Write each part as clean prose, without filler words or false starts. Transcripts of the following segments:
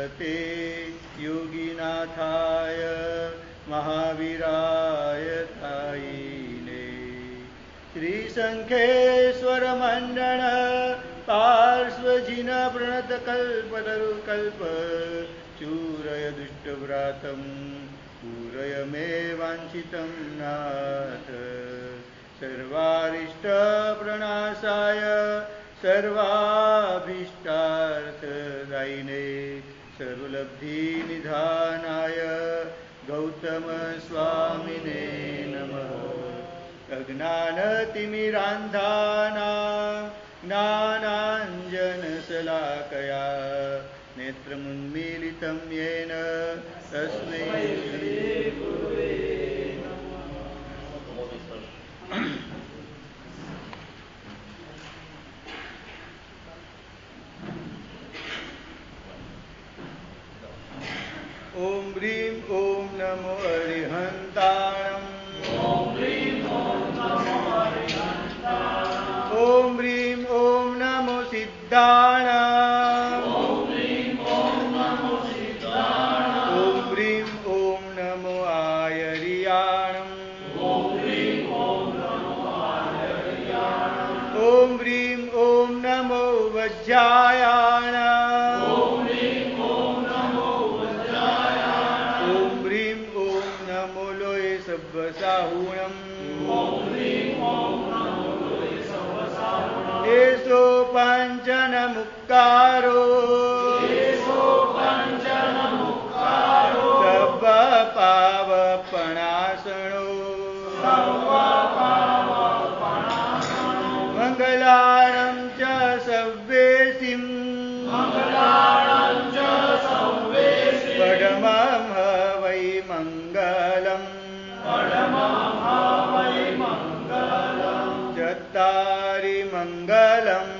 नमस्ते योगीनाथाय महावीराय तायिने श्रीसंखेश्वर मंडन पार्श्वजिन प्रणत कल्पतरुकल्प चूरय दुष्टव्रातं पूरय मे वाञ्छितं नाथ सर्वारिष्टप्रणाशाय सर्वाभीष्टार्थदायिने सर्वलब्धिनिधानाय गौतम स्वामिने नमः। अज्ञानतिमिरान्धानां ज्ञानाञ्जनशलाकया नेत्रमुन्मीलितं येन तस्मै श्रीगुरवे नमः। ओम ह्रीं ओम नमो अरिहन्ताणम् ओम ह्रीं ओम नमो अरिहन्ताणम् ओम ह्रीं ओम नमो सिद्धाणाम् ओम ह्रीं ओम नमो सिद्धाणाम् ओम ह्रीं ओम नमो आयर्याणम् ओम ह्रीं ओम नमो आयर्याणम् ओम ह्रीं ओम नमो वज्रायाणाम् साहुणम् ओम ह्रीं ओम नमो सवसाहुणम् एषो पञ्चन मुक्तारो एषो पञ्चन मुक्तारो सर्व पावपणासनो सर्व पावपणासनो मंगलाणं च सव्येसिं मंगलाणं च सव्येसिं पडमं वै मंगलम् चत्तारि मंगलम्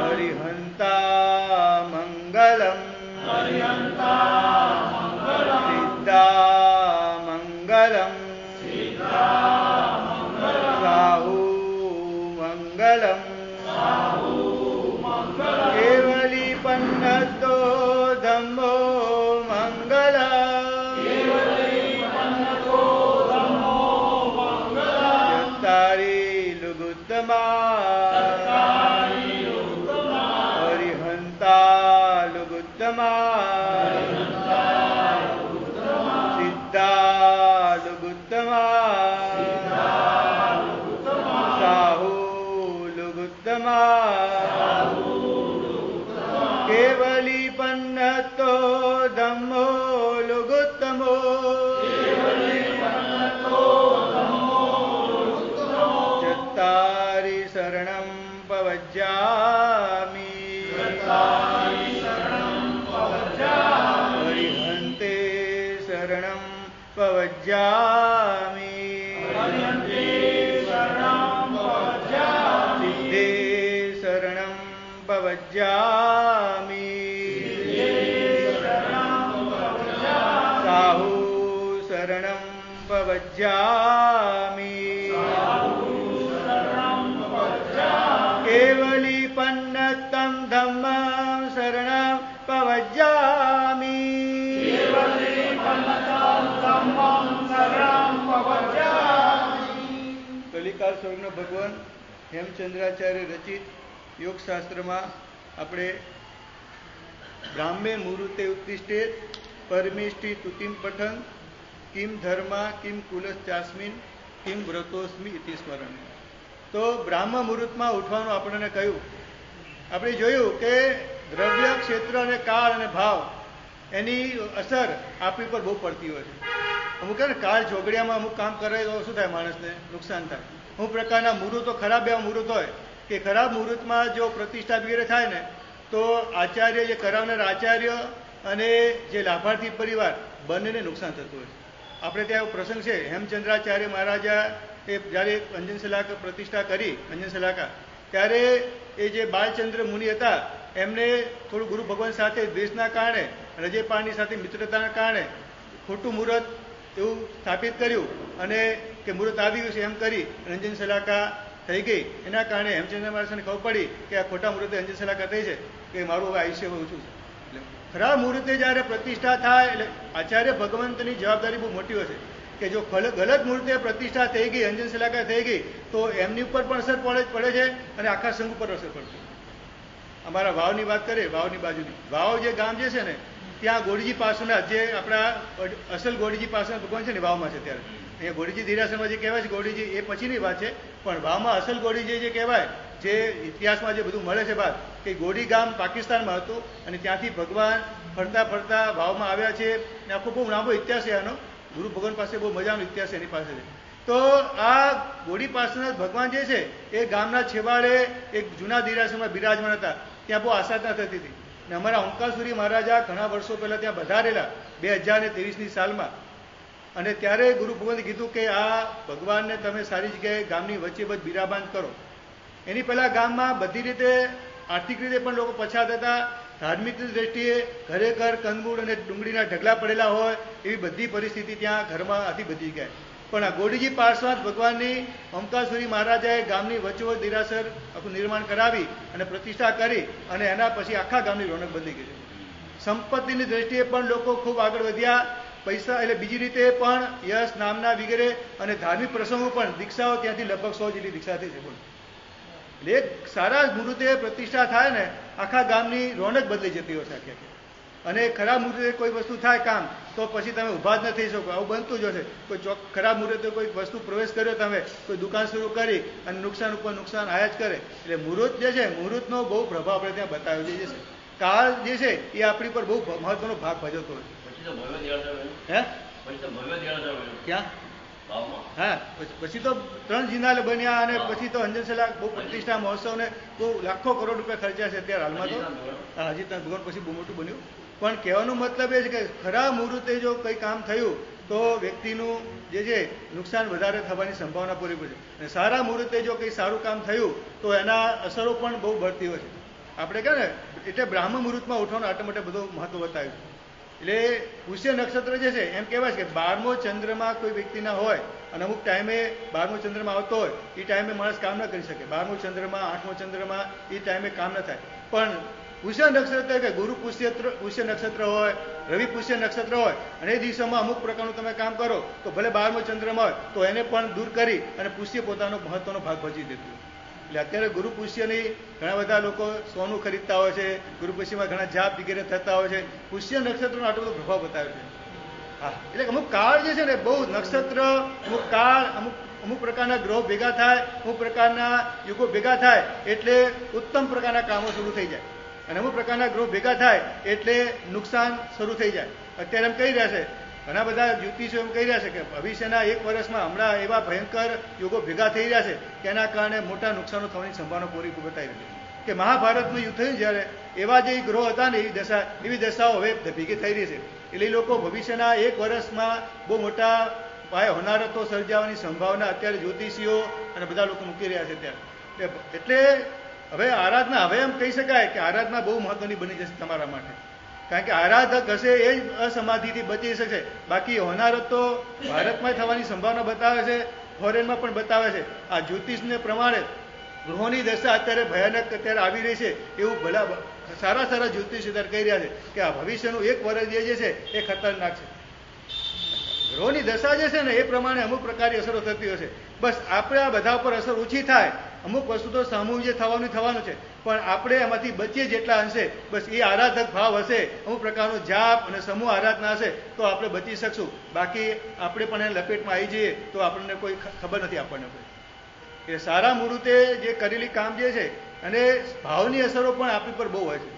हरिहन्ता मंगलम् सिद्धा मंगलम् साहु मंगलम् केवली पन्नतो धम्मो हरिहन्ता लुगुत्तमा सिद्धा लुगुत्तमा साहु लुगुत्तमा केवली पन्नतो धम्मो लुगुत्तमो चत्तारि शरणं पवज्जामि हरिहन्ते शरणं पवज्जामि सिद्धे शरणं पवज्जामि साहु शरणं पवज्जामि केवली पन्नतं धम्मं शरणं पवज्जामि કલિકાલ સ્વર્ગનો ભગવાન હેમચંદ્રાચાર્ય રચિત યોગશાસ્ત્રમાં આપણે બ્રાહ્મે મુહૂર્તે ઉત્તિષ્ઠે પરમેષ્ટિ તુતિમ પઠન કિમ ધર્મા કિમ કુલશ્ચાસ્મિન કિમ વ્રતોસ્મિ ઇતિ સ્મરણ. તો બ્રાહ્મ મુહૂર્તમાં ઉઠવાનું આપણને કહ્યું. આપણે જોયું કે દ્રવ્ય ક્ષેત્ર અને કાળ અને ભાવ એની અસર આપણી પર બહુ પડતી હોય છે. અમુક ને કાળ જોગડિયામાં અમુક કામ કરે તો શું થાય, માણસને નુકસાન થાય. અમુક પ્રકારના મુહૂર્તો ખરાબ એવા મુહૂર્ત હોય કે ખરાબ મુહૂર્તમાં જો પ્રતિષ્ઠા વગેરે થાય ને તો આચાર્ય જે કરાવનાર આચાર્ય અને જે લાભાર્થી પરિવાર બંનેને નુકસાન થતું હોય છે. આપણે ત્યાં પ્રસંગ છે, હેમચંદ્રાચાર્ય મહારાજા એ જ્યારે અંજન શલાકા પ્રતિષ્ઠા કરી, અંજન શલાકા, ત્યારે એ જે બાલચંદ્ર મુનિ હતા એમને થોડું ગુરુ ભગવાન સાથે દ્વેષના કારણે, રજેપાળની સાથે મિત્રતાના કારણે ખોટું મુહૂર્ત એવું સ્થાપિત કર્યું અને કે મુહૂર્ત આવી ગયું છે એમ કરી અંજન શલાકા થઈ ગઈ એના કારણે હેમચંદ્ર મહારાજને ખબર પડી કે આ ખોટા મુહૂર્તે અંજન સલાહકાર થઈ છે કે મારું હવે આયુષ્ય ઓછું છે. એટલે ખરા મુહૂર્તે જ્યારે પ્રતિષ્ઠા થાય એટલે આચાર્ય ભગવંતની જવાબદારી બહુ મોટી હોય છે કે જો ગલત મુહૂર્તે પ્રતિષ્ઠા થઈ ગઈ, અંજન સલાહકાર થઈ ગઈ તો એમની ઉપર પણ અસર પડે છે અને આખા સંઘ ઉપર અસર પડશે. અમારા વાવની વાત કરીએ, વાવની બાજુની વાવ જે ગામ જે છે ને ત્યાં ગોડીજી પાસેના જે આપણા અસલ ગોડીજી પાસેના ભગવાન છે ને વાવમાં છે. ત્યારે અહીંયા ગોડીજી ધીરાસરમાં જે કહેવાય છે ગોડીજી એ પછીની વાત છે, પણ વાવમાં અસલ ગોડીજી જે કહેવાય, જે ઇતિહાસમાં જે બધું મળે છે વાત કે ગોડી ગામ પાકિસ્તાનમાં હતું અને ત્યાંથી ભગવાન ફરતા ફરતા વાવમાં આવ્યા છે. આખો બહુ લાંબો ઇતિહાસ છે આનો. ગુરુ ભગવાન પાસે બહુ મજાનો ઇતિહાસ એની પાસે છે. તો આ ગોડી પાસેના ભગવાન જે છે એ ગામના છેવાડે એક જૂના ધીરાસરમાં બિરાજમાન હતા. ત્યાં બહુ આસાધના થતી હતી અને અમારા ઓંકારસુરી મહારાજા ઘણા વર્ષો પહેલાં ત્યાં વધારેલા 2023ની સાલમાં. અને ત્યારે ગુરુ ભગવાને કીધું કે આ ભગવાનને તમે સારી જગ્યાએ ગામની વચ્ચે બધ બિરાબાન કરો. એની પહેલાં ગામમાં બધી રીતે આર્થિક રીતે પણ લોકો પછાત હતા, ધાર્મિક દ્રષ્ટિએ ઘરે ઘર કંદમૂળ અને ડુંગળીના ઢગલા પડેલા હોય એવી બધી પરિસ્થિતિ ત્યાં ઘરમાં હતી બધી જગ્યાએ. પણ આ ગોડીજી પાર્શ્વનાથ ભગવાનની ઓમકારસુરી મહારાજાએ ગામની વચ્ચોવચ દેરાસર આખું નિર્માણ કરાવી અને પ્રતિષ્ઠા કરી અને એના પછી આખા ગામની રોનક બદલી ગઈ. સંપત્તિની દ્રષ્ટિએ પણ લોકો ખૂબ આગળ વધ્યા, પૈસા એટલે બીજી રીતે પણ યશ નામના વગેરે અને ધાર્મિક પ્રસંગો પણ દીક્ષાઓ ત્યાંથી લગભગ 100 જેટલી દીક્ષા થઈ છે. એટલે એક સારા મુહૂર્તે પ્રતિષ્ઠા થાય ને આખા ગામની રોનક બદલી જતી હોય છે આખી. અને ખરાબ મુહૂર્તે કોઈ વસ્તુ થાય કામ તો પછી તમે ઊભા જ ન થઈ શકો. આવું બનતું જ હશે. કોઈ ખરાબ મુહૂર્તે કોઈ વસ્તુ પ્રવેશ કર્યો, તમે કોઈ દુકાન શરૂ કરી અને નુકસાન ઉપર નુકસાન આયા જ કરે. એટલે મુહૂર્ત જે છે, મુહૂર્તનો બહુ પ્રભાવ આપણે ત્યાં બતાવ્યો છે. કાળ જે છે એ આપણી પર બહુ મહત્વનો ભાગ ભજવતો હોય છે. ક્યાં? હા, પછી તો 3 જિનાલ બન્યા અને પછી તો અંજન સલાહ બહુ પ્રતિષ્ઠા મહોત્સવને બહુ લાખો કરોડ રૂપિયા ખર્ચ્યા છે અત્યારે હાલમાં. તો હજી ત્યાં ભગવાન પછી બહુ મોટું બન્યું. પણ કહેવાનો મતલબ એ છે કે ખરા મુહૂર્તે જો કંઈ કામ થયું તો વ્યક્તિનું જે છે નુકસાન વધારે થવાની સંભાવના પૂરી પડે. અને સારા મુહૂર્તે જો કંઈ સારું કામ થયું તો એના અસરો પણ બહુ બઢતી હોય છે. આપણે કહે ને એટલે બ્રાહ્મ મુહૂર્તમાં ઉઠવાનું આટલા માટે બધું મહત્વ બતાવ્યું. એટલે પુષ્ય નક્ષત્ર જે છે એમ કહેવાય છે કે 12મો ચંદ્રમાં કોઈ વ્યક્તિના હોય અને અમુક ટાઈમે 12મો ચંદ્રમાં આવતો હોય એ ટાઈમે માણસ કામ ન કરી શકે. 12મો ચંદ્રમાં, 8મો ચંદ્રમાં એ ટાઈમે કામ ન થાય. પણ પુષ્ય નક્ષત્ર કે ગુરુ પુષ્ય નક્ષત્ર હોય, રવિ પુષ્ય નક્ષત્ર હોય અને એ દિવસોમાં અમુક પ્રકારનું તમે કામ કરો તો ભલે 12મો ચંદ્રમાં હોય તો એને પણ દૂર કરી અને પુષ્ય પોતાનો મહત્વનો ભાગ ભજવી દેતું. એટલે અત્યારે ગુરુ પુષ્યની ઘણા બધા લોકો સોનું ખરીદતા હોય છે, ગુરુ પુષ્યમાં ઘણા જાપ વગેરે થતા હોય છે. પુષ્ય નક્ષત્રનો આટલો બધો પ્રભાવ બતાવ્યો છે. હા, એટલે અમુક કાળ જે છે ને બહુ નક્ષત્ર, અમુક કાળ, અમુક પ્રકારના ગ્રહો ભેગા થાય, અમુક પ્રકારના યુગો ભેગા થાય એટલે ઉત્તમ પ્રકારના કામો શરૂ થઈ જાય અને અમુક પ્રકારના ગ્રહો ભેગા થાય એટલે નુકસાન શરૂ થઈ જાય. અત્યારે એમ કહી રહ્યા છે ઘણા બધા જ્યોતિષો એમ કહી રહ્યા છે કે ભવિષ્યના 1 વર્ષમાં હમણાં એવા ભયંકર યુગો ભેગા થઈ રહ્યા છે કે એના કારણે મોટા નુકસાનો થવાની સંભાવના પૂરી બતાવી રહી છે. કે મહાભારતનું યુદ્ધ થયું જ્યારે એવા જે ગ્રહો હતા ને એવી દશાઓ હવે ભેગી થઈ રહી છે. એટલે એ લોકો ભવિષ્યના 1 વર્ષમાં બહુ મોટા પાયે હોનારતો સર્જાવાની સંભાવના અત્યારે જ્યોતિષીઓ અને બધા લોકો મૂકી રહ્યા છે ત્યારે. એટલે હવે આરાધના, હવે એમ કહી શકાય કે આરાધના બહુ મહત્વની બની જશે તમારા માટે. કારણ કે આરાધક હશે એ જ અસમાધિથી બચી શકશે. બાકી હોનારત તો ભારતમાં થવાની સંભાવના બતાવે છે, ફોરેનમાં પણ બતાવે છે. આ જ્યોતિષને પ્રમાણે ગ્રહોની દશા અત્યારે ભયાનક અત્યારે આવી રહી છે એવું ભલા સારા જ્યોતિષ અત્યારે કહી રહ્યા છે કે આ ભવિષ્યનું 1 વર્ષ જે છે એ ખતરનાક છે. ગ્રહોની દશા જે છે ને એ પ્રમાણે અમુક પ્રકારની અસરો થતી હશે. બસ આપણે આ બધા ઉપર અસર ઓછી થાય. અમુક વસ્તુ તો સમૂહ જે થવાનું છે, પણ આપણે એમાંથી બચીએ જેટલા અંશે બસ એ આરાધક ભાવ હશે, અમુક પ્રકારનો જાપ અને સમૂહ આરાધના હશે તો આપણે બચી શકશું. બાકી આપણે પણ એને લપેટમાં આવી જઈએ તો આપણને કોઈ ખબર નથી આપણને કોઈ. એટલે સારા મુહૂર્તે જે કરેલી કામ જે છે અને ભાવની અસરો પણ આપણી પર બહુ હોય છે.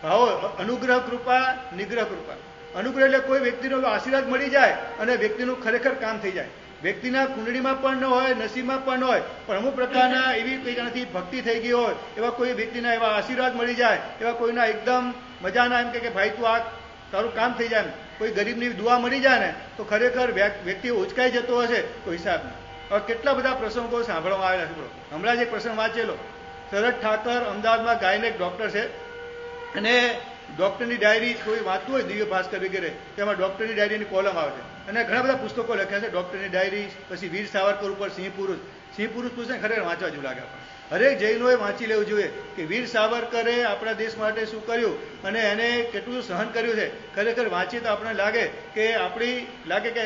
ભાવ અનુગ્રહ કૃપા, નિગ્રહ કૃપા. અનુગ્રહ એટલે કોઈ વ્યક્તિનો આશીર્વાદ મળી જાય અને વ્યક્તિનું ખરેખર કામ થઈ જાય. વ્યક્તિના કુંડળીમાં પણ ન હોય, નસીબમાં પણ ન હોય, પણ અમુક પ્રકારના એવી કંઈકનાથી ભક્તિ થઈ ગઈ હોય, એવા કોઈ વ્યક્તિના એવા આશીર્વાદ મળી જાય, એવા કોઈના એકદમ મજાના એમ કે ભાઈ તું આ તારું કામ થઈ જાય, કોઈ ગરીબની દુઆ મળી જાય ને તો ખરેખર વ્યક્તિ ઉચકાઈ જતો હશે તો હિસાબ નહીં. હવે કેટલા બધા પ્રસંગો સાંભળવામાં આવેલા છે. હમણાં જ એક પ્રસંગ વાંચેલો. શરદ ઠાકર અમદાવાદમાં ગાયનેક ડૉક્ટર છે અને ડૉક્ટરની ડાયરી કોઈ વાંચતું હોય દિવ્ય ભાસ્કર વગેરે તેમાં ડૉક્ટરની ડાયરીની કોલમ આવે છે અને ઘણા બધા પુસ્તકો લખ્યા છે. ડૉક્ટરની ડાયરી, પછી વીર સાવરકર ઉપર સિંહ પુરુષ. સિંહ પુરુષ પૂછે ખરેખર વાંચવા જેવું લાગે. હરેક જૈનોએ વાંચી લેવું જોઈએ કે વીર સાવરકરે આપણા દેશ માટે શું કર્યું અને એને કેટલું સહન કર્યું છે. ખરેખર વાંચીએ તો આપણને લાગે કે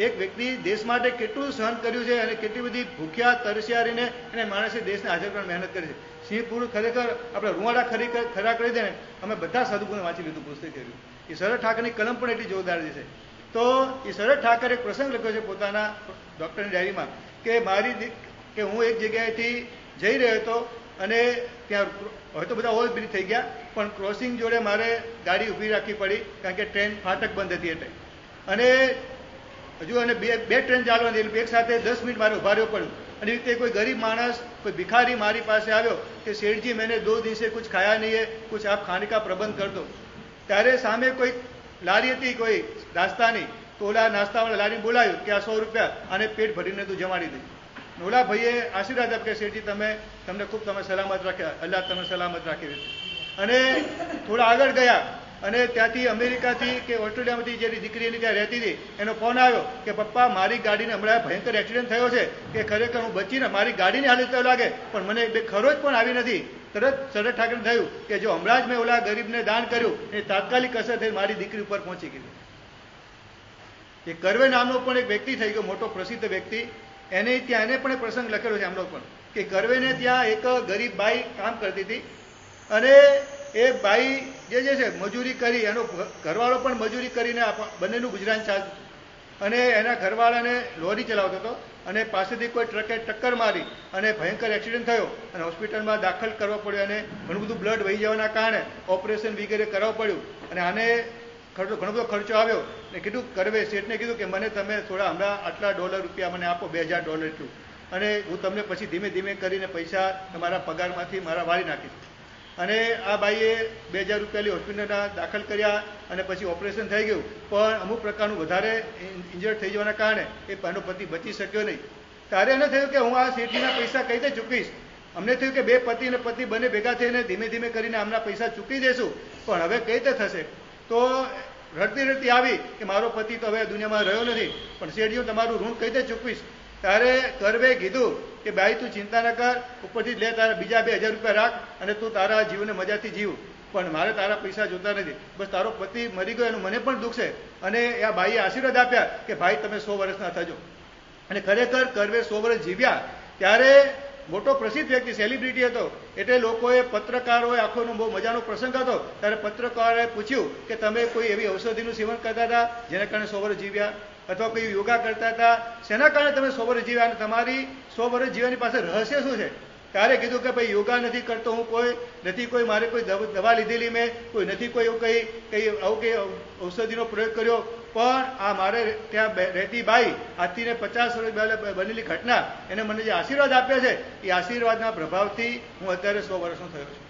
એક વ્યક્તિ દેશ માટે કેટલું સહન કર્યું છે અને કેટલી બધી ભૂખ્યા તરસ્યા રહીને એને માણસે દેશને હાજર કરવા મહેનત કરી છે. સિંહ પુરુષ ખરેખર આપણે રૂવાડા ખરા કરી દે ને અમે બધા સાધુગુણે વાંચી લીધું પુસ્તક કર્યું. એ શરદ ઠાકરની કલમ પણ એટલી જોરદાર છે. તો એ શરદ ઠાકરે એક પ્રસંગ લખ્યો છે પોતાના ડૉક્ટરની ડાયરીમાં કે હું એક જગ્યાએથી જઈ રહ્યો હતો અને ત્યાં હવે તો બધા ઓવરબ્રિજ થઈ ગયા પણ ક્રોસિંગ જોડે મારે ગાડી ઊભી રાખવી પડી કારણ કે ટ્રેન ફાટક બંધ હતી એટલે. અને હજુ અને બે ટ્રેન ચાલવાની એટલે એક સાથે 10 મિનિટ મારે ઉભા રહેવું પડ્યું. અને એ રીતે કોઈ ગરીબ માણસ કોઈ ભિખારી મારી પાસે આવ્યો કે શેઠજી मैंने 2 दिन से कुछ खाया नहीं है, कुछ आप खाने का प्रबंध कर दो. ત્યારે સામે કોઈ લારી હતી કોઈ નાસ્તાની તો ઓલા નાસ્તાવાળા લારી બોલાવ્યું કે આ 100 રૂપિયા અને પેટ ભરીને તું જમાડી દે. ઓલા ભાઈએ આશીર્વાદ આપ્યા કે શેઠજી તમને ખૂબ તમે સલામત રાખ્યા, અલ્લાહ તમે સલામત રાખી. અને થોડા આગળ ગયા અને ત્યાંથી અમેરિકાથી કે ઓસ્ટ્રેલિયામાંથી જે દીકરીની ત્યાં રહેતી હતી એનો ફોન આવ્યો કે પપ્પા મારી ગાડીને હમણાં ભયંકર એક્સિડન્ટ થયો છે કે ખરેખર હું બચીને મારી ગાડીની હાલત તો લાગે પણ મને બે ખરોચ પણ આવી નથી. તરત શરદ ઠાકરે થયું કે જો હમણાં જ મેં ઓલા ગરીબને દાન કર્યું એ તાત્કાલિક અસર થઈ મારી દીકરી ઉપર પહોંચી ગઈ. એ કરવે નામનો પણ એક વ્યક્તિ થઈ ગયો મોટો પ્રસિદ્ધ વ્યક્તિ. એને ત્યાં એને પણ એક પ્રસંગ લખેલો છે આમનો પણ કે કરવેને ત્યાં એક ગરીબ બાઈ કામ કરતી હતી અને એ બાઈ જે છે મજૂરી કરી એનો ઘરવાળો પણ મજૂરી કરીને બંનેનું ગુજરાન ચાલતું અને એના ઘરવાળાને લોરી ચલાવતો હતો અને પાસેથી કોઈ ટ્રકે ટક્કર મારી અને ભયંકર એક્સિડન્ટ થયો અને હોસ્પિટલમાં દાખલ કરવો પડ્યો અને ઘણું બધું બ્લડ વહી જવાના કારણે ઓપરેશન વગેરે કરાવવું પડ્યું અને આને ઘણો બધો ખર્ચો આવ્યો ને કીધું કરવે શેઠને કીધું કે મને તમે થોડા હમણાં આટલા $રૂપિયા મને આપો $2000 એટલું અને હું તમને પછી ધીમે ધીમે કરીને પૈસા તમારા પગારમાંથી મારા વાળી નાખીશ. અને આ બાઈએ $2000 હોસ્પિટલના દાખલ કર્યા અને પછી ઓપરેશન થઈ ગયું પણ અમુક પ્રકારનું વધારે ઇન્જર્ડ થઈ જવાના કારણે એ એનો પતિ બચી શક્યો નહીં. ત્યારે એને થયું કે હું આ શેઠીના પૈસા કઈ રીતે ચૂકવીશ. અમને થયું કે બે પતિ અને પત્ની બંને ભેગા થઈને ધીમે ધીમે કરીને આમના પૈસા ચૂકવી દેશું પણ હવે કઈ રીતે થશે. તો રડતી આવી કે મારો પતિ તો હવે દુનિયામાં રહ્યો નથી પણ શેઠજી હું તમારું ઋણ કઈ રીતે ચૂકવીશ. ત્યારે કરવે કીધું કે ભાઈ તું ચિંતા ન કર ઉપરથી લે તારા બીજા $2000 રાખ અને તું તારા જીવને મજાથી જીવ પણ મારે તારા પૈસા જોતા નથી. બસ તારો પતિ મરી ગયો એનું મને પણ દુઃખ છે. અને આ ભાઈએ આશીર્વાદ આપ્યા કે ભાઈ તમે 100 વર્ષના થજો. અને ખરેખર કરવે 100 વર્ષ જીવ્યા. ત્યારે મોટો પ્રસિદ્ધ વ્યક્તિ સેલિબ્રિટી હતો એટલે લોકોએ પત્રકારોએ આખોનો બહુ મજાનો પ્રસંગ હતો ત્યારે પત્રકારોએ પૂછ્યું કે તમે કોઈ એવી ઔષધિનું સેવન કરતા હતા જેના કારણે 100 વર્ષ જીવ્યા અથવા કોઈ યોગા કરતા હતા શેના કારણે તમે 100 વર્ષ જીવ્યા અને તમારી 100 વર્ષ જીવવાની પાસે રહસ્ય શું છે. ત્યારે કીધું કે ભાઈ યોગા નથી કરતો હું કોઈ મારે કોઈ દવા લીધેલી મેં કોઈ નથી કોઈ એવું કઈ ઔષધિનો પ્રયોગ કર્યો પણ આ મારે ત્યાં રહેતી બાઈ આજથી 50 વર્ષ બનેલી ઘટના એને મને જે આશીર્વાદ આપ્યા છે એ આશીર્વાદના પ્રભાવથી હું અત્યારે 100 વર્ષનો થયો છું.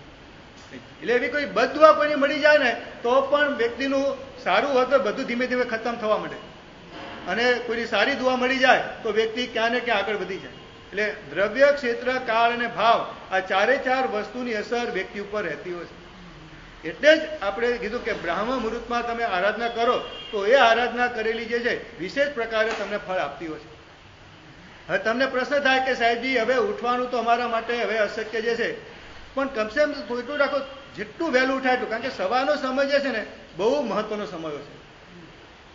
એટલે એવી કોઈ બદદુઆ કોઈને મળી જાય ને તો પણ વ્યક્તિનું સારું હોય તો બધું ધીમે ધીમે ખતમ થવા માંડે અને કોઈની સારી દુઆ મળી જાય તો વ્યક્તિ ક્યાં ને ક્યાં આગળ વધી જાય. એટલે દ્રવ્ય ક્ષેત્ર કાળ અને ભાવ આ ચારે ચાર વસ્તુની અસર વ્યક્તિ ઉપર રહેતી હોય છે. એટલે જ આપણે કીધું કે બ્રાહ્મ મુહૂર્તમાં તમે આરાધના કરો તો એ આરાધના કરેલી જે છે વિશેષ પ્રકારે તમને ફળ આપતી હોય છે. હવે તમને પ્રશ્ન થાય કે સાહેબજી હવે ઉઠવાનું તો અમારા માટે હવે અશક્ય જે છે પણ કમસે કમ થોડું રાખો જેટલું વહેલું ઉઠાય એટલું કારણ કે સવારનો સમય જે છે ને બહુ મહત્વનો સમય હોય છે.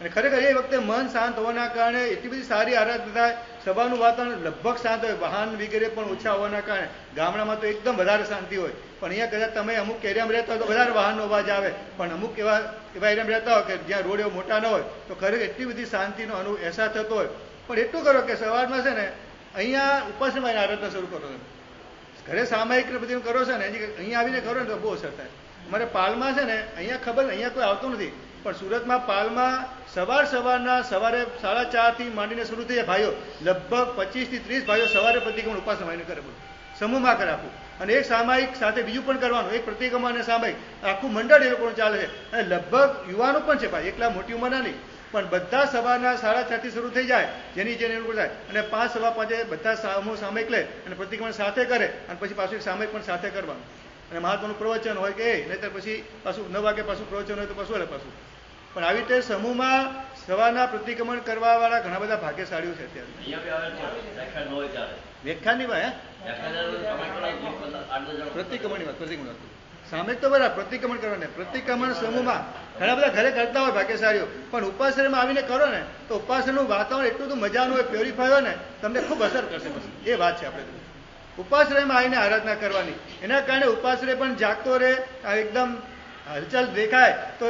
અને ખરેખર એ વખતે મન શાંત હોવાના કારણે એટલી બધી સારી આરાધના થાય. સવારનું વાતાવરણ લગભગ શાંત હોય વાહન વગેરે પણ ઓછા હોવાના કારણે ગામડામાં તો એકદમ વધારે શાંતિ હોય પણ અહીંયા કદાચ તમે અમુક એરિયામાં રહેતા હોય તો વધારે વાહનનો અવાજ આવે પણ અમુક એવા એરિયામાં રહેતા હોય કે જ્યાં રોડ એવો મોટા ન હોય તો ખરેખર એટલી બધી શાંતિનો અહેસાસ થતો હોય. પણ એટલું કરો કે સવારમાં છે ને અહીંયા ઉપાસનામાં આરાધના શરૂ કરો. ઘરે સામાયિક ને બધું કરો છો ને અહીંયા આવીને કરો ને તો બહુ અસર થાય. અમારે પાલમાં છે ને અહીંયા કોઈ આવતું નથી પણ સુરતમાં પાલમાં સવારના સવારે 4:30 થી માંડીને શરૂ થઈ જાય ભાઈઓ લગભગ 25 થી 30 ભાઈઓ સવારે પ્રતિક્રમણ ઉપાસના કરે બધું સમૂહમાં કરે આપું અને એક સામાયિક સાથે બીજું પણ કરવાનું એક પ્રતિક્રમણ અને સામાયિક આખું મંડળ એ લોકોનું ચાલે છે અને લગભગ યુવાનો પણ છે ભાઈ એકલા મોટી ઉંમરના નહીં પણ બધા સવારના 4:30 થી શરૂ થઈ જાય જેની થાય અને 5 સવા 5 બધા સમૂહ સામાયિક લે અને પ્રતિક્રમણ સાથે કરે અને પછી પાછું એક સામાયિક પણ સાથે કરવાનું અને મહાત્માનું પ્રવચન હોય કે નહીતર પછી પાછું 9 વાગે પાછું પ્રવચન હોય તો પાછું પાછું પણ આવી રીતે સમૂહમાં સવારના પ્રતિક્રમણ કરવા વાળા ઘણા બધા ભાગ્યશાળીઓ છે અત્યારે. વ્યાખ્યાનની વાત પ્રતિક્રમણની વાત સામે તો બરાબર પ્રતિક્રમણ કરો ને, પ્રતિક્રમણ સમૂહમાં ઘણા બધા ઘરે કરતા હોય ભાગ્યશાળીઓ, પણ ઉપાશ્રયમાં આવીને કરો ને તો ઉપાશ્રયનું વાતાવરણ એટલું બધું મજાનું હોય, પ્યોરિફાય હોય ને, તમને ખૂબ અસર કરશે. બસ એ વાત છે આપણે ઉપાશ્રયમાં આવીને આરાધના કરવાની. એના કારણે ઉપાશ્રય પણ જાગતો રહે, એકદમ હલચલ દેખાય તો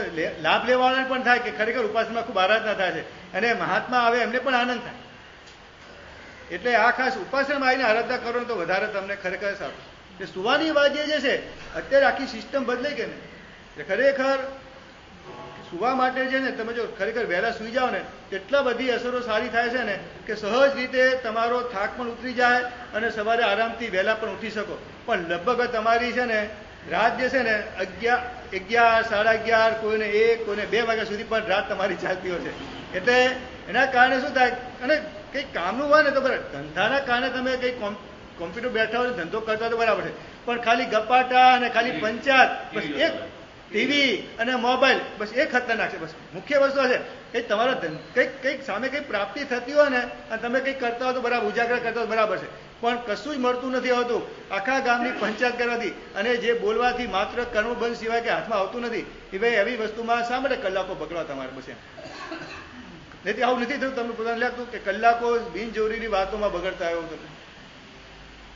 લાભ લેવાનો પણ થાય કે ખરેખર ઉપાસનામાં ખૂબ આરાધના થાય છે અને મહાત્મા આવે એમને પણ આનંદ થાય. એટલે આ ખાસ ઉપાસનામાં આવીને આરાધના કરો ને તો વધારે તમને ખરેખર સારું. કે સુવાની વાત જે છે અત્યારે આખી સિસ્ટમ બદલાઈ ગઈ ને, ખરેખર સુવા માટે છે ને તમે જો ખરેખર વહેલા સુઈ જાઓ ને એટલા બધી અસરો સારી થાય છે ને કે સહજ રીતે તમારો થાક પણ ઉતરી જાય અને સવારે આરામથી વહેલા પણ ઉઠી શકો. પણ લગભગ તમારી છે ને રાત જે છે ને 11, 11:30, કોઈને 1, કોઈને 2 વાગ્યા સુધી પણ રાત તમારી ચાલતી હોય છે. એટલે એના કારણે શું થાય, અને કંઈક કામનું હોય ને તો બરાબર, ધંધાના કારણે તમે કંઈક કોમ્પ્યુટર બેઠા હોય ધંધો કરતા તો બરાબર છે, પણ ખાલી ગપાટા અને ખાલી પંચાયત, બસ એક ટીવી અને મોબાઈલ, બસ એ ખતરનાક છે. બસ મુખ્ય વસ્તુ છે કે તમારા કંઈક સામે કંઈક પ્રાપ્તિ થતી હોય ને અને તમે કંઈક કરતા હો તો બરાબર, ઉજાગર કરતા હોય બરાબર છે, પણ કશું જ મળતું નથી હોતું. આખા ગામની પંચાયત કરવાથી અને જે બોલવાથી માત્ર કર્મબંધ સિવાય કે હાથમાં આવતું નથી. એ ભાઈ એવી વસ્તુમાં શા માટે કલાકો બગડવા તમારે પછી? નથી આવું નથી થયું તમને પોતાને લાગતું કે કલાકો બિનજરૂરીની વાતોમાં બગડતા આવ્યો તમે?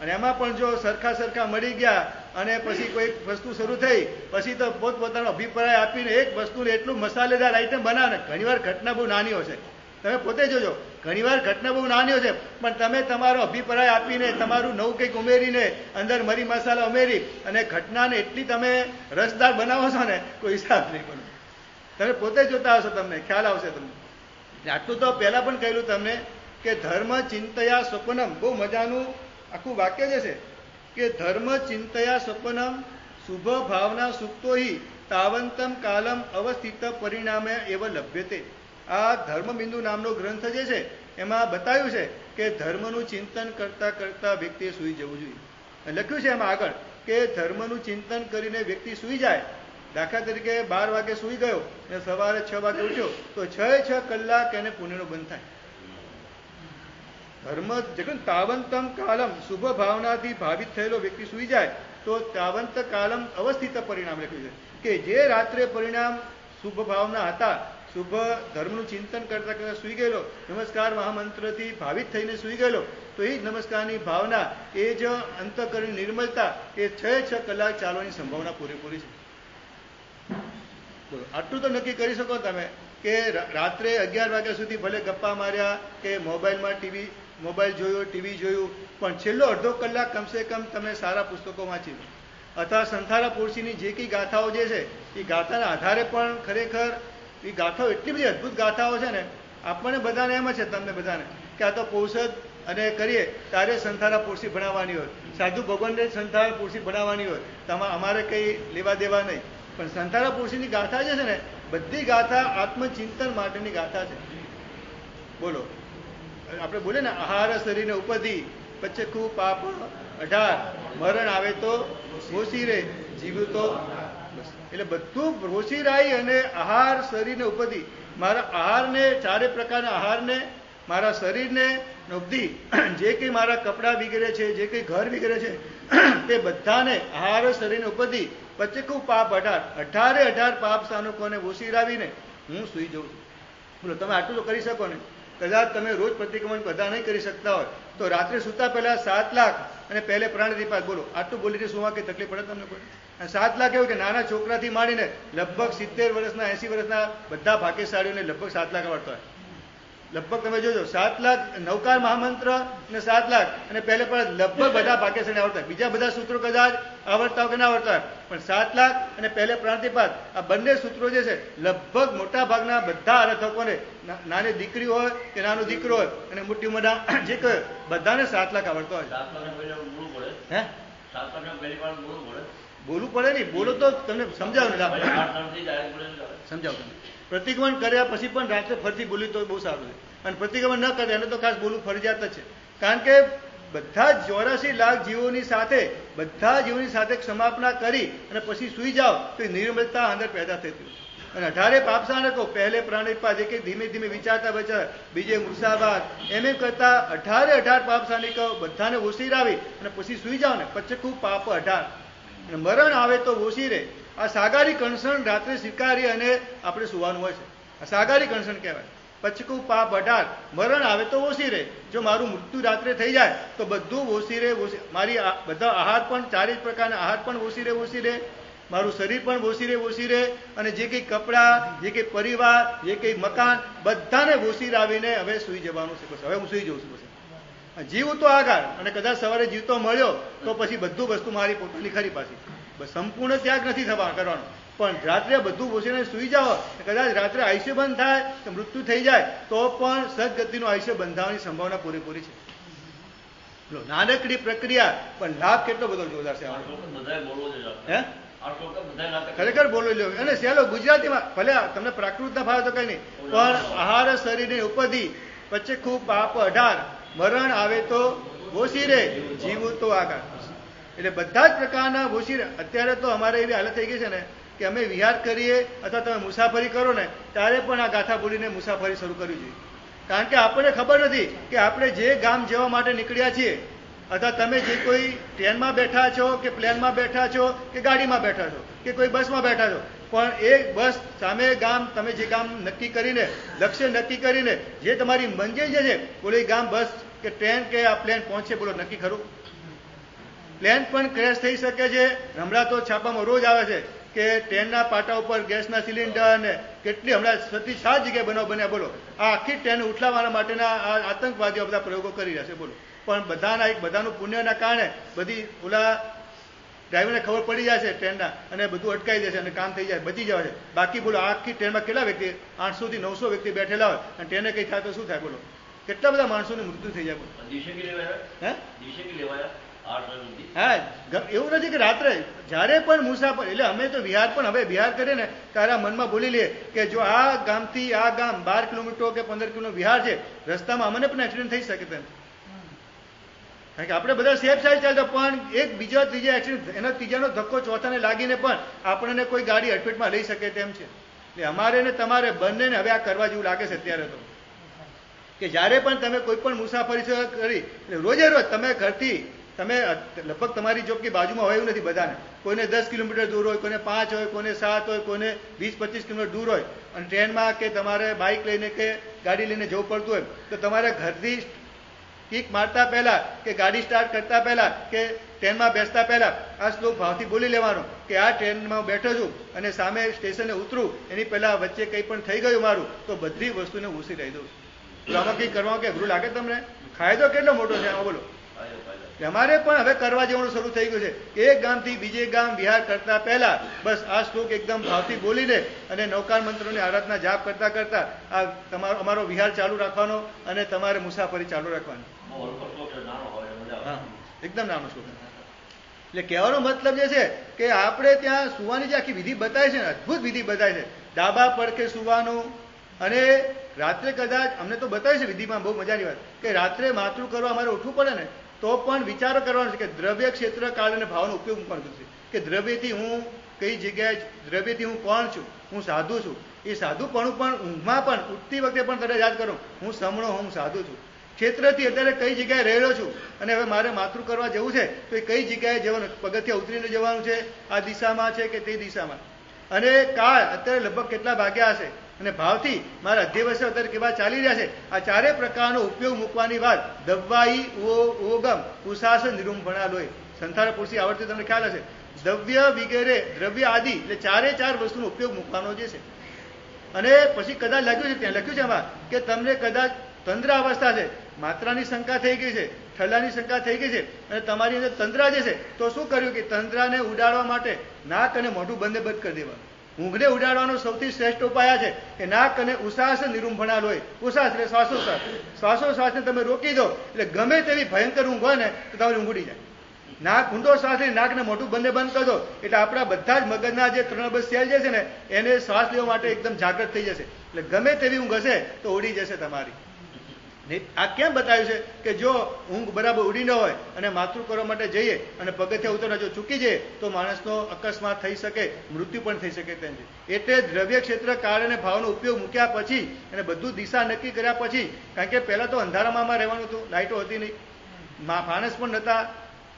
અને એમાં પણ જો સરખા મળી ગયા અને પછી કોઈ વસ્તુ શરૂ થઈ પછી તો પોતપોતાનો અભિપ્રાય આપીને એક વસ્તુને એટલું મસાલેદાર આઈટમ બનાવે. ઘણીવાર ઘટના બહુ નાની હોય છે, તમે પોતે જોજો, ઘણીવાર ઘટના બહુ નાની હોય છે, પણ તમે તમારો અભિપ્રાય આપીને તમારું નવું કંઈક ઉમેરીને અંદર મરી મસાલા ઉમેરી અને ઘટનાને એટલી તમે રસદાર બનાવો છો ને કોઈ હિસાબ નહીં બને. તમે પોતે જોતા હશો, તમને ખ્યાલ આવશે તમને. આટલું તો પહેલા પણ કહેલું તમને કે ધર્મ ચિંતયા સ્વપ્નમ, બહુ મજાનું આખું વાક્ય જે છે કે ધર્મ ચિંતયા સ્વપ્નમ શુભ ભાવના સુપ્તો હિ તાવંતમ કાલમ અવસ્થિત પરિણામે એવ લભ્યતે. આ ધર્મબિંદુ નામનો ગ્રંથ જે છે એમાં બતાવ્યું છે કે ધર્મનું ચિંતન કરતા કરતા વ્યક્તિએ સૂઈ જવું જોઈએ. લખ્યું છે એમાં આગળ કે ધર્મનું ચિંતન કરીને વ્યક્તિ સૂઈ જાય. દાખલા તરીકે 12 વાગે સૂઈ ગયો અને સવારે 6 વાગે ઉઠ્યો તો 6 કલાક એને પુણ્યનો બંધ થાય. ધર્મ જગન તાવંતમ કાલમ, શુભ ભાવનાથી ભાવિત થયેલો વ્યક્તિ સૂઈ જાય તો તાવંત કાલમ અવસ્થિત પરિણામ લખ્યું છે કે જે રાત્રે પરિણામ શુભ ભાવના હતા, શુભ ધર્મનું ચિંતન કરતા કરતા સૂઈ ગયેલો, નમસ્કાર મહામંત્રથી ભાવિત થઈને સૂઈ ગયેલો, તો એ જ નમસ્કારની ભાવના, એ જ અંતઃકરણની નિર્મલતા, એ 6 કલાક ચાલવાની સંભાવના પૂરેપૂરી છે. બોલો, આટલું તો નક્કી કરી શકો તમે કે રાત્રે 11 વાગ્યા સુધી ભલે ગપ્પા માર્યા કે મોબાઈલ જોયો, ટીવી જોયું, પણ છેલ્લો અડધો કલાક કમસે કમ તમે સારા પુસ્તકો વાંચી લો અથવા સંથારા પુરુષની જે કંઈ ગાથાઓ જે છે એ ગાથાના આધારે પણ ખરેખર એ ગાથાઓ એટલી બધી અદ્ભુત ગાથાઓ છે ને, આપણને બધાને એમ જ છે, તમને બધાને કે આ તો પૌષદ અને કરીએ ત્યારે સંથારા પુરુષી ભણાવવાની હોય, સાધુ ભગવાનને સંથારા પુરુષી ભણાવવાની હોય, અમારે કંઈ લેવા દેવા નહીં. પણ સંથારા પુરુષીની ગાથા જે છે ને, બધી ગાથા આત્મચિંતન માટેની ગાથા છે. બોલો, આપણે બોલે ને આહાર શરીરને ઉપધી પચખું પાપ 18, મરણ આવે તો હોશી રે જીવ્યું તો બસ. એટલે બધું હોશીરાઈ અને આહાર શરીરને ઉપધી, મારા આહારને, 4 પ્રકારના આહારને, મારા શરીરને ઉપધી, જે કંઈ મારા કપડાં વગેરે છે, જે કંઈ ઘર વગેરે છે તે બધાને આહાર શરીરને ઉપધી પચખું પાપ 18 પાપ સાનુકોને ઓશીરાવીને હું સૂઈ જઉં છું. બોલો, તમે આટલું તો કરી શકો ને? કદાચ તમે રોજ પ્રતિક્રમણ બધા નહીં કરી શકતા હોય તો રાત્રે સૂતા પહેલા 7 લાખ અને પહેલે પ્રાણદીપાત બોલો. આટલું બોલીને સુવા કે તકલીફ પડે તમને કોઈ? 7 લાખ એવું કે નાના છોકરાથી માંડીને લગભગ 70 વર્ષના 80 વર્ષના બધા ભાગ્યશાળીઓને લગભગ 7 લાખ આવડતા હોય. લગભગ તમે જોજો 7 લાખ નવકાર મહામંત્ર અને 7 લાખ અને પહેલે પણ લગભગ બધા ભાગ્યશાળી આવડતા હોય. બીજા બધા સૂત્રો કદાચ આવડતા હોય કે ના આવડતા હોય, પણ 7 લાખ અને પહેલે પ્રાણદીપાત આ બંને સૂત્રો જે છે લગભગ મોટા ભાગના બધા આરાધકોને, નાની દીકરી હોય કે નાનો દીકરો હોય અને મોટી ઉંમરના જે કહે બધાને 7 લાખ આવડતા હોય. હે બોલવું પડે નહીં, બોલો તો તમને સમજાવ ને, સમજાવ તમે. પ્રતિક્રમણ કર્યા પછી પણ રાત્રે ફરીથી બોલી તો બહુ સારું છે, અને પ્રતિક્રમણ ન કરે એને તો ખાસ બોલવું ફરજિયાત જ છે. કારણ કે બધા જ 84 લાખ જીવોની સાથે, બધા જીવોની સાથે સમાપના કરી અને પછી સૂઈ જાઓ તો નિર્મળતા અંદર પેદા થતી હોય. અને 18 પાપસાને કહો, પહેલે પ્રાણીપાત, એક ધીમે ધીમે વિચારતા બચાર, બીજે મુસાબાત, એમ કરતા 18 પાપસાને કહો, બધાને ઓસીરાવી અને પછી સુઈ જાઓ ને, પચકું પાપ 18. અને મરણ આવે તો ઓછી રહે. આ સાગારી કણસણ રાત્રે સ્વીકારી અને આપણે સુવાનું હોય છે. આ સાગારી કણસણ કહેવાય. પચકું પાપ 18, મરણ આવે તો ઓછી રહે. જો મારું મૃત્યુ રાત્રે થઈ જાય તો બધું ઓછી રહે. મારી બધા આહાર પણ, 4 પ્રકારના આહાર પણ ઓછી રહે. મારું શરીર પણ ઓછી રહે. અને જે કંઈ કપડાં, જે કંઈ પરિવાર, જે કંઈ મકાન, બધાને ઓસીરાવીને હવે સુઈ જવાનું છે. બસ હવે હું સુઈ જઉં છું. પછી જીવ તો આગળ, અને કદાચ સવારે જીવતો મળ્યો તો પછી બધું વસ્તુ મારી પોતાની ખરી પાછી. બસ સંપૂર્ણ ત્યાગ નથી કરવાનો, પણ રાત્રે બધું ઓછીને સુઈ જાઓ. કદાચ રાત્રે આયુષ્ય બંધ થાય તો મૃત્યુ થઈ જાય તો પણ સદગતિનું આયુષ્ય બંધાવાની સંભાવના પૂરેપૂરી છે. નાનકડી પ્રક્રિયા, પણ લાભ કેટલો બધો જોરદાર છે. ખરેખર બોલો લ્યો. અને સહેલો ગુજરાતીમાં, ભલે તમને પ્રાકૃત ના ફાવે તો કઈ નહીં, પણ આહાર શરીરની ઉપધિ, પચકું પાપ 18, મરણ આવે તો ઓછી રે, જીવું તો આગળ. એટલે બધા જ પ્રકારના ઓછી રે. અત્યારે તો અમારે એવી હાલત થઈ ગઈ છે ને કે અમે વિહાર કરીએ અથવા તમે મુસાફરી કરો ને ત્યારે પણ આ ગાથા બોલીને મુસાફરી શરૂ કરવી જોઈએ. કારણ કે આપણને ખબર નથી કે આપણે જે ગામ જવા માટે નીકળ્યા છીએ, અથવા તમે જે કોઈ ટ્રેનમાં બેઠા છો કે પ્લેનમાં બેઠા છો કે ગાડીમાં બેઠા છો કે કોઈ બસમાં બેઠા છો, પણ એ બસ સામે ગામ, તમે જે ગામ નક્કી કરીને, લક્ષ્ય નક્કી કરીને જે તમારી મંજિલ જે છે, બોલો એ ગામ બસ કે ટ્રેન કે આ પ્લેન પહોંચે, બોલો નક્કી ખરું? પ્લેન પણ ક્રેશ થઈ શકે છે. હમણાં તો છાપામાં રોજ આવે છે કે ટ્રેનના પાટા ઉપર ગેસના સિલિન્ડર ને કેટલી, હમણાં 7 જગ્યાએ બનાવ બન્યા. બોલો આ આખી ટ્રેન ઉઠલાવવા માટેના આતંકવાદીઓ બધા પ્રયોગો કરી રહ્યા છે. બોલો પણ બધાનું પુણ્યના કારણે બધી ઓલા ડ્રાઈવરને ખબર પડી જાય છે ટ્રેનના, અને બધું અટકાઈ જશે અને કામ થઈ જાય, બચી જાય છે. બાકી બોલો આખી ટ્રેનમાં કેટલા વ્યક્તિ, 800 થી 900 વ્યક્તિ બેઠેલા હોય અને ટ્રેને કંઈ થાય તો શું થાય? બોલો કેટલા બધા માણસોનું મૃત્યુ થઈ જાય. હા, એવું નથી કે રાત્રે જ્યારે પણ મુસાફર, એટલે અમે તો વિહાર પણ હવે વિહાર કરીએ ને ત્યારે મનમાં બોલી લઈએ કે જો આ ગામથી આ ગામ 12 કિલોમીટર કે 15 કિલોમીટર વિહાર છે, રસ્તામાં અમને પણ એક્સિડન્ટ થઈ શકે તેમ. કારણ કે આપણે બધા સેફ સાઈડ ચાલતા, પણ એક બીજા ત્રીજા એક્સિડન્ટ, એના ત્રીજાનો ધક્કો ચોથાને લાગીને પણ આપણને કોઈ ગાડી અડફેટમાં લઈ શકે તેમ છે. એટલે અમારે ને તમારે બંનેને હવે આ કરવા જેવું લાગે છે અત્યારે તો, કે જ્યારે પણ તમે કોઈ પણ મુસાફરી કરી, એટલે રોજે રોજ તમે ઘરથી, તમે લગભગ તમારી જોબ કે બાજુમાં હોય એવું નથી બધાને, કોઈને 10 કિલોમીટર દૂર હોય, કોઈને 5 હોય, કોઈને 7 હોય, કોઈને 20-25 કિલોમીટર દૂર હોય, અને ટ્રેનમાં કે તમારે બાઇક લઈને કે ગાડી લઈને જવું પડતું હોય, તો તમારે ઘરથી કિક મારતા પહેલા કે ગાડી સ્ટાર્ટ કરતા પહેલા કે ટ્રેનમાં બેસતા પહેલા આ શ્લોક ભાવથી બોલી લેવાનો કે આ ટ્રેનમાં બેઠો છું અને સામે સ્ટેશને ઉતરું એની પહેલા વચ્ચે કંઈ પણ થઈ ગયું મારું તો બધી વસ્તુને ઉસી રહી દઉં. તો આમાં કંઈ કરવાનું કે અઘરું લાગે તમને? ફાયદો કેટલો મોટો છે આમાં બોલો. અમારે પણ હવે કરવા જેવું શરૂ થઈ ગયું છે. એક ગામથી બીજે ગામ વિહાર કરતા પહેલા બસ આ શ્લોક એકદમ ભાવથી બોલીને અને નૌકાર મંત્રોની આરાધના જાપ કરતા કરતા આ અમારો વિહાર ચાલુ રાખવાનો અને તમારે મુસાફરી ચાલુ રાખવાની. એકદમ નાનો શ્લોક. એટલે કહેવાનો મતલબ જે છે કે આપણે ત્યાં સુવાની જે આખી વિધિ બતાવે છે ને, અદભુત વિધિ બતાવે છે. ડાબા પડખે સુવાનું, અને રાત્રે કદાચ અમને તો બતાવે છે વિધિમાં બહુ મજાની વાત કે રાત્રે માતૃ કરવા અમારે ઉઠવું પડે ને તો પણ વિચારો કરવાનો છે કે દ્રવ્ય, ક્ષેત્ર, કાળ અને ભાવનો ઉપયોગ પણ કરશે. કે દ્રવ્યથી હું કઈ જગ્યાએ, દ્રવ્યથી હું કોણ છું, હું સાધુ છું. એ સાધુપણું પણ ઊંઘમાં પણ ઉઠતી વખતે પણ તને યાદ કરું હું સમણો, હું સાધુ છું. ક્ષેત્રથી અત્યારે કઈ જગ્યાએ રહેલો છું અને હવે મારે માતૃ કરવા જવું છે તો એ કઈ જગ્યાએ જવાનું, પગથિયા ઉતરીને જવાનું છે, આ દિશામાં છે કે તે દિશામાં. અને કાળ અત્યારે લગભગ કેટલા ભાગ્યા હશે, અને ભાવથી મારા અધ્યવસાય અત્યારે કેવા ચાલી રહ્યા છે. આ 4 પ્રકારનો ઉપયોગ મૂકવાની વાત દવ્વાઈ ઓગમ ઉષાસ નિરૂંભણા લોય. સંથાર પુરુષી આવડતી તમને ખ્યાલ હશે. દ્રવ્ય વગેરે, દ્રવ્ય આદિ એટલે 4 વસ્તુનો ઉપયોગ મૂકવાનો જે છે. અને પછી કદાચ લખ્યું છે, ત્યાં લખ્યું છે એમાં કે તમને કદાચ તંદ્ર અવસ્થા છે, માત્રાની શંકા થઈ ગઈ છે, ઠલ્લાની શંકા થઈ ગઈ છે, અને તમારી અંદર તંદ્રા જે છે, તો શું કર્યું કે તંદ્રાને ઉડાડવા માટે નાક અને મોઢું બંધ કરી દેવાનું. ઊંઘને ઉડાડવાનો સૌથી શ્રેષ્ઠ ઉપાય છે કે નાક અને ઉશ્વાસ નિરૂંભણા લોય. ઉશ્વાસ એટલે શ્વાસોશ્વાસ, શ્વાસોશ્વાસને તમે રોકી દો એટલે ગમે તેવી ભયંકર ઊંઘ હોય ને તો તમારી ઊંઘ ઉડી જાય. નાક ઊંડો શ્વાસ લઈને નાકને મોઢું બંધ કરી દો એટલે આપણા બધા જ મગજના જે 3 સેલ જે છે ને એને શ્વાસ લેવા માટે એકદમ જાગૃત થઈ જશે. એટલે ગમે તેવી ઊંઘ હશે તો ઉડી જશે તમારી. આ કેમ બતાવ્યું છે કે જો ઊંઘ બરાબર ઉડી ન હોય અને માતૃ કરવા માટે જઈએ અને પગથિયા ઉતરવા જો ચૂકી જઈએ તો માણસનો અકસ્માત થઈ શકે, મૃત્યુ પણ થઈ શકે તેમ છે. એટલે દ્રવ્ય ક્ષેત્ર કાળ અને ભાવનો ઉપયોગ મૂક્યા પછી અને બધું દિશા નક્કી કર્યા પછી, કારણ કે પહેલા તો અંધારામાં રહેવાનું હતું, લાઇટો હતી નહીં, ફાનસ પણ નહોતા,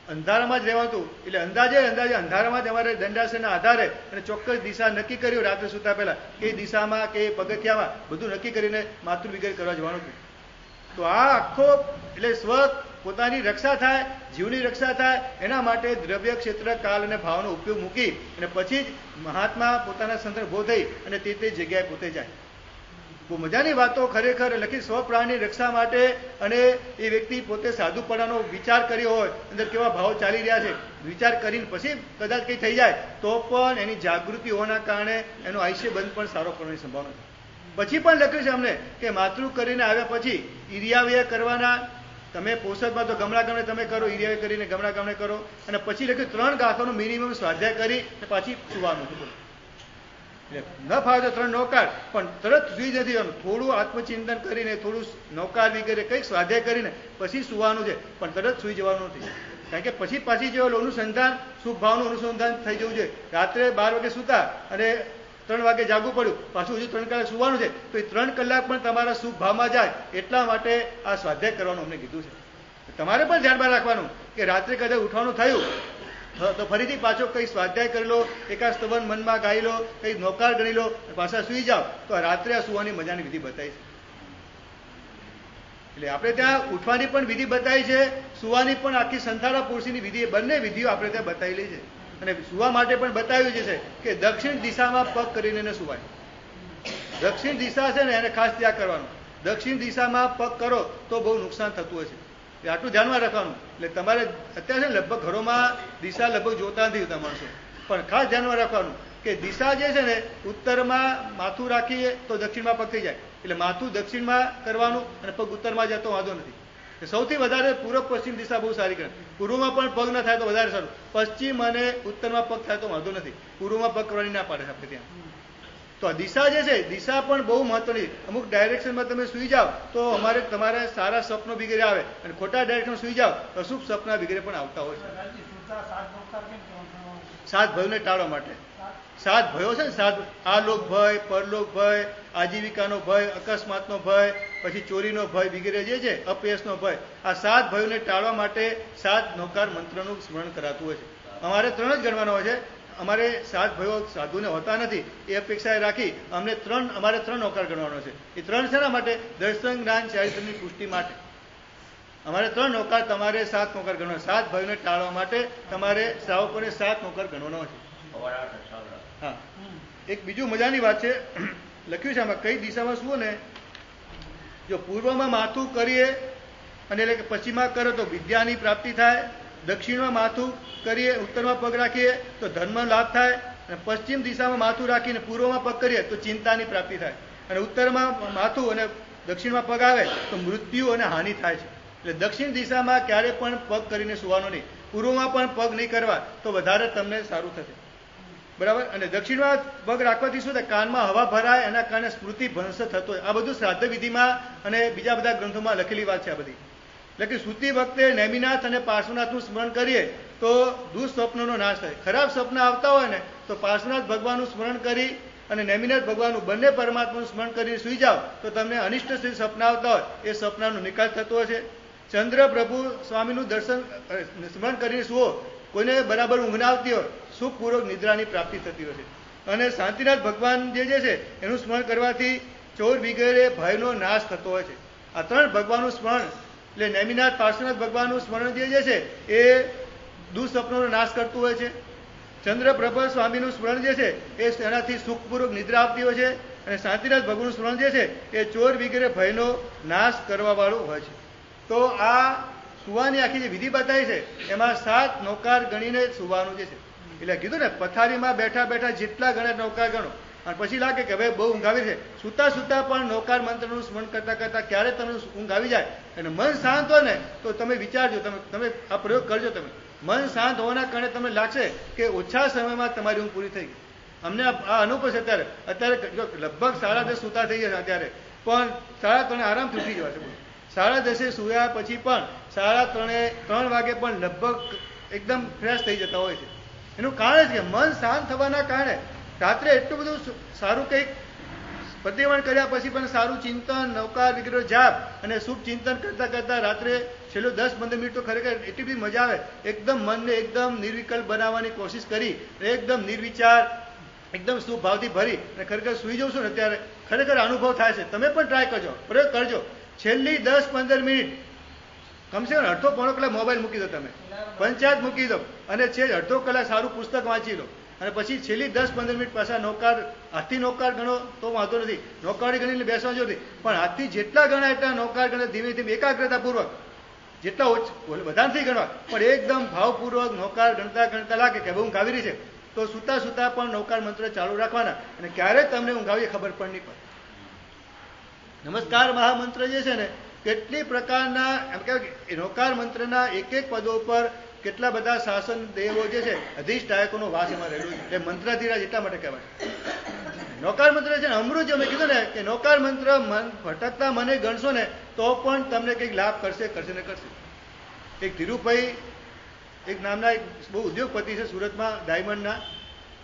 અંધારામાં જ રહેવાતું. એટલે અંદાજે અંધારામાં જ અમારે દંડાસના આધારે અને ચોક્કસ દિશા નક્કી કર્યું રાત્રે સૂતા પહેલા, કઈ દિશામાં કે પગથિયામાં બધું નક્કી કરીને માતૃ વિગર કરવા જવાનું હતું. તો આ આખો એટલે સ્વ પોતાની રક્ષા થાય, જીવની રક્ષા થાય, એના માટે દ્રવ્ય ક્ષેત્ર કાળ અને ભાવનો ઉપયોગ મૂકી અને પછી જ મહાત્મા પોતાના સંદર્ભ ઉભો થઈ અને તે જગ્યાએ પોતે જાય. બહુ મજાની વાતો ખરેખર લખી સ્વપ્રાણની રક્ષા માટે. અને એ વ્યક્તિ પોતે સાધુપણાનો વિચાર કર્યો હોય, અંદર કેવા ભાવ ચાલી રહ્યા છે, વિચાર કરીને પછી કદાચ કંઈ થઈ જાય તો પણ એની જાગૃતિ હોવાના કારણે એનો આયુષ્ય બંધ પણ સારો કરવાની સંભાવના છે. પછી પણ લખ્યું છે અમને કે માતૃ કરીને આવ્યા પછી ઈરિયાવ્ય કરવાના. તમે પોષકમાં તો ગમણા ગામણે તમે કરો, ઈરિયાવ્ય કરીને ગમણા ગામણે કરો. અને પછી લખ્યું 3 ગાથાનું મિનિમમ સ્વાધ્યાય કરી પછી સુવાનું. ન ફાવે તો 3 નૌકાર, પણ તરત સુઈ નથી જવાનું. થોડું આત્મચિંતન કરીને, થોડું નૌકાર વગેરે કંઈક સ્વાધ્યાય કરીને પછી સુવાનું છે, પણ તરત સુઈ જવાનું નથી. કારણ કે પછી પાછી જે અનુસંધાન, શુભ ભાવનું અનુસંધાન થઈ જવું જોઈએ. રાત્રે 12 વાગે સુતા અને 3 વાગે જાગવું પડ્યું, પાછું હજુ 3 કલાક સુવાનું છે, તો એ 3 કલાક પણ તમારા શુભ ભાવમાં જાય. એટલા માટે આ સ્વાધ્યાય કરવાનું અમને કીધું છે. તમારે પણ ધ્યાનમાં રાખવાનું કે રાત્રે કદાચ ઉઠવાનું થયું તો ફરીથી પાછો કંઈ સ્વાધ્યાય કરી લો, એકાદ સ્તવન મનમાં ગાઈ લો, કંઈ નૌકાર ગણી લો, પાછા સુઈ જાઓ. તો રાત્રે આ સુવાની મજાની વિધિ બતાવી છે. એટલે આપણે ત્યાં ઉઠવાની પણ વિધિ બતાવી છે, સુવાની પણ આખી સંથારા પુરુષની વિધિ, બંને વિધિઓ આપણે ત્યાં બતાવેલી છે. અને સુવા માટે પણ બતાવ્યું છે કે દક્ષિણ દિશામાં પગ કરીને એને સુવાય. દક્ષિણ દિશા છે ને એને ખાસ ત્યાં કરવાનું. દક્ષિણ દિશામાં પગ કરો તો બહુ નુકસાન થતું હોય છે. આટલું ધ્યાનમાં રાખવાનું. એટલે તમારે અત્યારે છે ને લગભગ ઘરોમાં દિશા લગભગ જોતા નથી હોતા માણસો, પણ ખાસ ધ્યાનમાં રાખવાનું કે દિશા જે છે ને ઉત્તરમાં માથું રાખીએ તો દક્ષિણમાં પગ થઈ જાય. એટલે માથું દક્ષિણમાં કરવાનું અને પગ ઉત્તરમાં જતો વાંધો નથી. સૌથી વધારે પૂર્વ પશ્ચિમ દિશા બહુ સારી કરે. પૂર્વમાં પણ પગ ન થાય તો વધારે સારું. પશ્ચિમ અને ઉત્તરમાં પગ થાય તો વાંધો નથી. પૂર્વમાં પગ કરવાની ના પાડે આપણે ત્યાં. તો આ દિશા જે છે, દિશા પણ બહુ મહત્વની. અમુક ડાયરેક્શનમાં તમે સુઈ જાઓ તો તમારે સારા સપનો વગેરે આવે, અને ખોટા ડાયરેક્શન સુઈ જાઓ તો અશુભ સપના વગેરે પણ આવતા હોય છે. 7 ભયોને ટાળવા માટે. 7 ભયો છે ને, 7 આલોક ભય, પરલોક ભય, આજીવિકાનો ભય, અકસ્માતનો ભય, પછી ચોરીનો ભય વગેરે જે છે, અપયશનો ભય. આ 7 ભયોને ટાળવા માટે 7 નૌકાર મંત્રનું સ્મરણ કરાતું હોય છે. અમારે 3 જ ગણવાનો હોય છે. અમારે 7 ભયો સાધુને હોતા નથી, એ અપેક્ષાએ રાખી અમારે 3 નૌકાર ગણવાનો છે. એ 3 શેના માટે? દર્શન, જ્ઞાન, ચારિત્રની પુષ્ટિ માટે. અમારે 3 નૌકાર, તમારે 7 નૌકાર ગણવાનો. 7 ભયોને ટાળવા માટે તમારે શ્રાવકોને 7 નૌકાર ગણવાનો છે. હા, એક બીજું મજાની વાત છે, લખ્યું છે આમાં કઈ દિશામાં શું ને, જો પૂર્વમાં માથું કરીએ અને એટલે કે પશ્ચિમમાં કરો તો વિદ્યાની પ્રાપ્તિ થાય, દક્ષિણમાં માથું કરીએ, ઉત્તરમાં પગ રાખીએ તો ધર્મ લાભ થાય, અને પશ્ચિમ દિશામાં માથું રાખીને પૂર્વમાં પગ કરીએ તો ચિંતાની પ્રાપ્તિ થાય, અને ઉત્તરમાં માથું અને દક્ષિણમાં પગ આવે તો મૃત્યુ અને હાનિ થાય છે. એટલે દક્ષિણ દિશામાં ક્યારે પણ પગ કરીને સુવાનો નહીં, પૂર્વમાં પણ પગ નહીં કરવા તો વધારે તમને સારું થશે. બરાબર. અને દક્ષિણમાં પગ રાખવાથી શું થાય? કાનમાં હવા ભરાય, એના કારણે સ્મૃતિ ભ્રંશ થતો હોય. આ બધું શ્રાદ્ધ વિધિમાં અને બીજા બધા ગ્રંથોમાં લખેલી વાત છે આ બધી. એટલે કે સૂતી વખતે નેમિનાથ અને પાર્શ્વનાથનું સ્મરણ કરીએ તો દુઃસ્વપ્નનો નાશ થાય. ખરાબ સ્વપ્ન આવતા હોય ને તો પાર્શ્વનાથ ભગવાનનું સ્મરણ કરી અને નેમિનાથ ભગવાનનું બંને પરમાત્માનું સ્મરણ કરીને સુઈ જાઓ તો તમને અનિષ્ટ સપના આવતા હોય એ સપનાનો નિકાલ થતો હોય છે. ચંદ્ર પ્રભુ સ્વામીનું દર્શન સ્મરણ કરીને સુવો, કોઈને બરાબર ઊંઘ ના આવતી હોય, સુખપૂર્વક નિદ્રાની પ્રાપ્તિ થતી હોય છે. અને શાંતિનાથ ભગવાન જે છે એનું સ્મરણ કરવાથી ચોર વગેરે ભયનો નાશ થતો હોય છે. આ 3 ભગવાનનું સ્મરણ, એટલે નેમિનાથ, પાર્શ્વનાથ ભગવાનનું સ્મરણ જે છે એ દુઃસ્વપ્નોનો નાશ કરતું હોય છે. ચંદ્રપ્રભ સ્વામીનું સ્મરણ જે છે એ એનાથી સુખપૂર્વક નિદ્રા આપતી હોય છે. અને શાંતિનાથ ભગવાનનું સ્મરણ જે છે એ ચોર વગેરે ભયનો નાશ કરવાવાળું હોય છે. તો આ સુવાની આખી જે વિધિ બતાવી છે એમાં 7 નૌકાર ગણીને સુવાનું જે છે. એટલે કીધું ને, પથારીમાં બેઠા બેઠા જેટલા ગણે નૌકાર ગણો, અને પછી લાગે કે હવે બહુ ઊંઘ આવી છે, સૂતા સૂતા પણ નૌકાર મંત્રનું સ્મરણ કરતા કરતા ક્યારે તમને ઊંઘ આવી જાય અને મન શાંત હોય ને તો તમે વિચારજો, તમે આ પ્રયોગ કરજો. તમે મન શાંત હોવાના કારણે તમને લાગશે કે ઓછા સમયમાં તમારી ઊંઘ પૂરી થઈ ગઈ. અમને આ અનુભવ છે. અત્યારે લગભગ 10:30 સૂતા થઈ જશે અત્યારે, પણ 3:30 આરામથી ઉઠી જવાશે. 10:30 સૂયા પછી પણ 3:30 વાગે પણ લગભગ એકદમ ફ્રેશ થઈ જતા હોય છે. એનું કારણ છે મન શાંત થવાના કારણે રાત્રે એટલું બધું સારું કંઈક પદ્યવન કર્યા પછી પણ સારું ચિંતન, નૌકાર વિગ્રહ જાપ અને શુભ ચિંતન કરતા કરતા રાત્રે છેલ્લો 10-15 મિનિટ તો ખરેખર એટલી બધી મજા આવે. એકદમ મનને એકદમ નિર્વિકલ્પ બનાવવાની કોશિશ કરી, એકદમ નિર્વિચાર, એકદમ શુભ ભાવથી ભરી અને ખરેખર સુઈ જવું છું ને ત્યારે ખરેખર અનુભવ થાય છે. તમે પણ ટ્રાય કરજો, પ્રયોગ કરજો. છેલ્લી 10-15 મિનિટ કમસે કમ અડધો પોણો કલાક મોબાઈલ મૂકી દો, તમે પંચાયત મૂકી દો અને છે અડધો કલાક સારું પુસ્તક વાંચી લો અને પછી છેલ્લી 10-15 મિનિટ પાછા નૌકાર, હાથથી નૌકાર ગણો તો વાંધો નથી, નૌકારી ગણીને બેસવા જો નથી, પણ હાથથી જેટલા ગણા એટલા નૌકાર ગણે ધીમે ધીમે એકાગ્રતાપૂર્વક, જેટલા વધારે નથી ગણવા પણ એકદમ ભાવપૂર્વક નૌકાર ગણતા ગણતા લાગે કે ઊંઘ આવી રહી છે તો સુતા સુતા પણ નૌકાર મંત્ર ચાલુ રાખવાના અને ક્યારે તમને ઊંઘ આવી ખબર પણ નહીં પડે. નમસ્કાર મહામંત્ર જે છે ને, કેટલી પ્રકારના એમ કહેવાય નૌકાર મંત્રના એક એક પદો પર કેટલા બધા શાસન દેવો જે છે, અધિષ્ઠાયકોનો વાસ એમાં રહેલો છે. એટલે મંત્રાધીરાજ એટલા માટે કહેવાય. નૌકાર મંત્ર છે ને અમૃત, જે મેં કીધું ને કે નૌકાર મંત્ર ભટકતા મને ગણશો ને તો પણ તમને કંઈક લાભ કરશે ને કરશે. એક ધીરુભાઈ એક નામના એક બહુ ઉદ્યોગપતિ છે સુરતમાં, ડાયમંડના,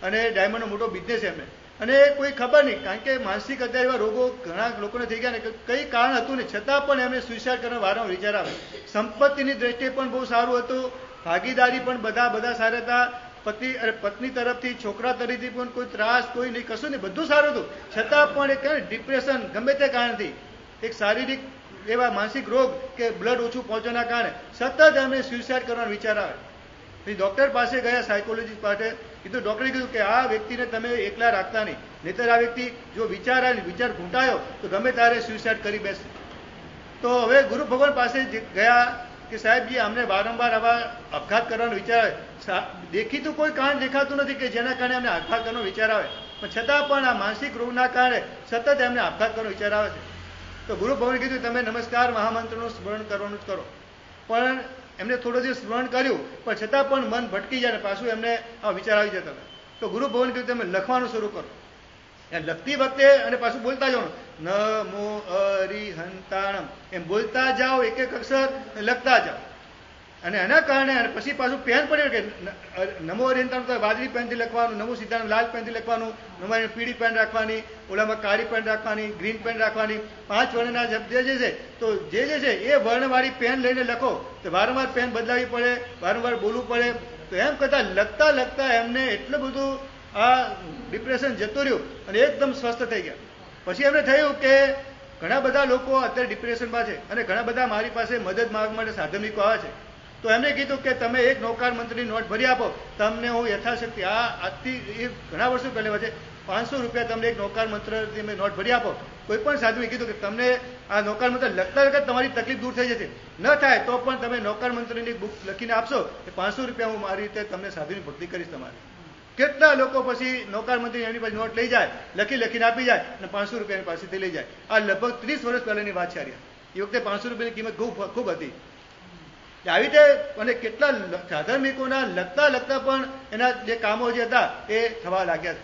અને ડાયમંડનો મોટો બિઝનેસ છે એમને. અને કોઈ ખબર નહીં, કારણ કે માનસિક અત્યારે એવા રોગો ઘણા લોકોને થઈ ગયા ને કંઈ કારણ હતું નહીં, છતાં પણ એમને સુસાઇડ કરવાનો વારંવાર વિચાર આવે. સંપત્તિની દ્રષ્ટિએ પણ બહુ સારું હતું, ભાગીદારી પણ બધા સારા હતા, પત્ની તરફથી, છોકરા તરફથી પણ કોઈ ત્રાસ, કોઈ નહીં, કશું નહીં, બધું સારું હતું. છતાં પણ એક ડિપ્રેશન ગમે તે કારણથી, એક શારીરિક એવા માનસિક રોગ કે બ્લડ ઓછું પહોંચવાના કારણે સતત એમને સુસાઇડ કરવાનો વિચાર આવે. પછી ડૉક્ટર પાસે ગયા, સાયકોલોજીસ્ટ પાસે કીધું, ડૉક્ટરે કીધું કે આ વ્યક્તિને તમે એકલા રાખતા નહીં, નહીંતર આ વ્યક્તિ જો વિચાર ઘૂંટાયો તો ગમે ત્યારે સુસાઇડ કરી બેસે. તો હવે ગુરુ ભગવાન પાસે ગયા કે સાહેબજી અમને વારંવાર આવા આપઘાત કરવાનો વિચાર આવે, દેખીતું કોઈ કારણ દેખાતું નથી કે જેના કારણે અમને આપઘાત કરવાનો વિચાર આવે, પણ છતાં પણ આ માનસિક રોગના કારણે સતત એમને આપઘાત કરવાનો વિચાર આવે છે. તો ગુરુ ભગવાને કીધું તમે નમસ્કાર મહામંત્રનું સ્મરણ કરવાનું જ કરો. પણ એમને થોડો દિવસ સ્મરણ કર્યું પણ છતાં પણ મન ભટકી જાય ને પાછું એમને આ વિચાર આવી જતા હતા. તો ગુરુ ભગવાને કીધું તમે લખવાનું શરૂ કરો. લખતી વખતે અને પાછું બોલતા જાઓ, નમો અરિહંતાણમ એમ બોલતા જાઓ, એક એક અક્ષર લખતા જાઓ. અને એના કારણે પછી પાછું પેન પડ્યું કે નમો અરિહંતાણમ તો વાદળી પેનથી લખવાનું, નમો સીતારામ લાલ પેનથી લખવાનું, નમો પીળી પેન રાખવાની, ઓલામાં કાળી પેન રાખવાની, ગ્રીન પેન રાખવાની. 5 વર્ણના શબ્દ જે છે તો જે છે એ વર્ણવાળી પેન લઈને લખો. તો વારંવાર પેન બદલાવી પડે, વારંવાર બોલવું પડે. તો એમ કરતાં લખતા એમને એટલું બધું આ ડિપ્રેશન જતું રહ્યું અને એકદમ સ્વસ્થ થઈ ગયા. પછી એમને થયું કે ઘણા બધા લોકો અત્યારે ડિપ્રેશનમાં છે અને ઘણા બધા મારી પાસે મદદ માંગવા માટે સાધનિકો આવે છે. તો એમને કીધું કે તમે એક નૌકાર મંત્રની નોટ ભરી આપો, તમને હું યથાશક્તિ આજથી એ ઘણા વર્ષો પહેલા છે 500 રૂપિયા તમને એક નૌકાર મંત્રની નોટ ભરી આપો. કોઈ પણ સાધુએ કીધું કે તમને આ નૌકાર મંત્ર લખતા લખતા તમારી તકલીફ દૂર થઈ જશે, ન થાય તો પણ તમે નૌકાર મંત્રની બુક લખીને આપશો કે 500 રૂપિયા હું મારી રીતે તમને સાધુની ભક્તિ કરીશ તમારી. કેટલા લોકો પછી નૌકાર મંત્રી એની પાસે નોટ લઈ જાય, લખીને આપી જાય અને 500 રૂપિયાની પાસેથી લઈ જાય. આ લગભગ 30 વર્ષ પહેલાની વાત છે. એ વખતે 500 રૂપિયાની કિંમત ખૂબ હતી. આવી રીતે અને કેટલા સાધર્મિકોના લખતા પણ એના જે કામો જે હતા એ થવા લાગ્યા છે.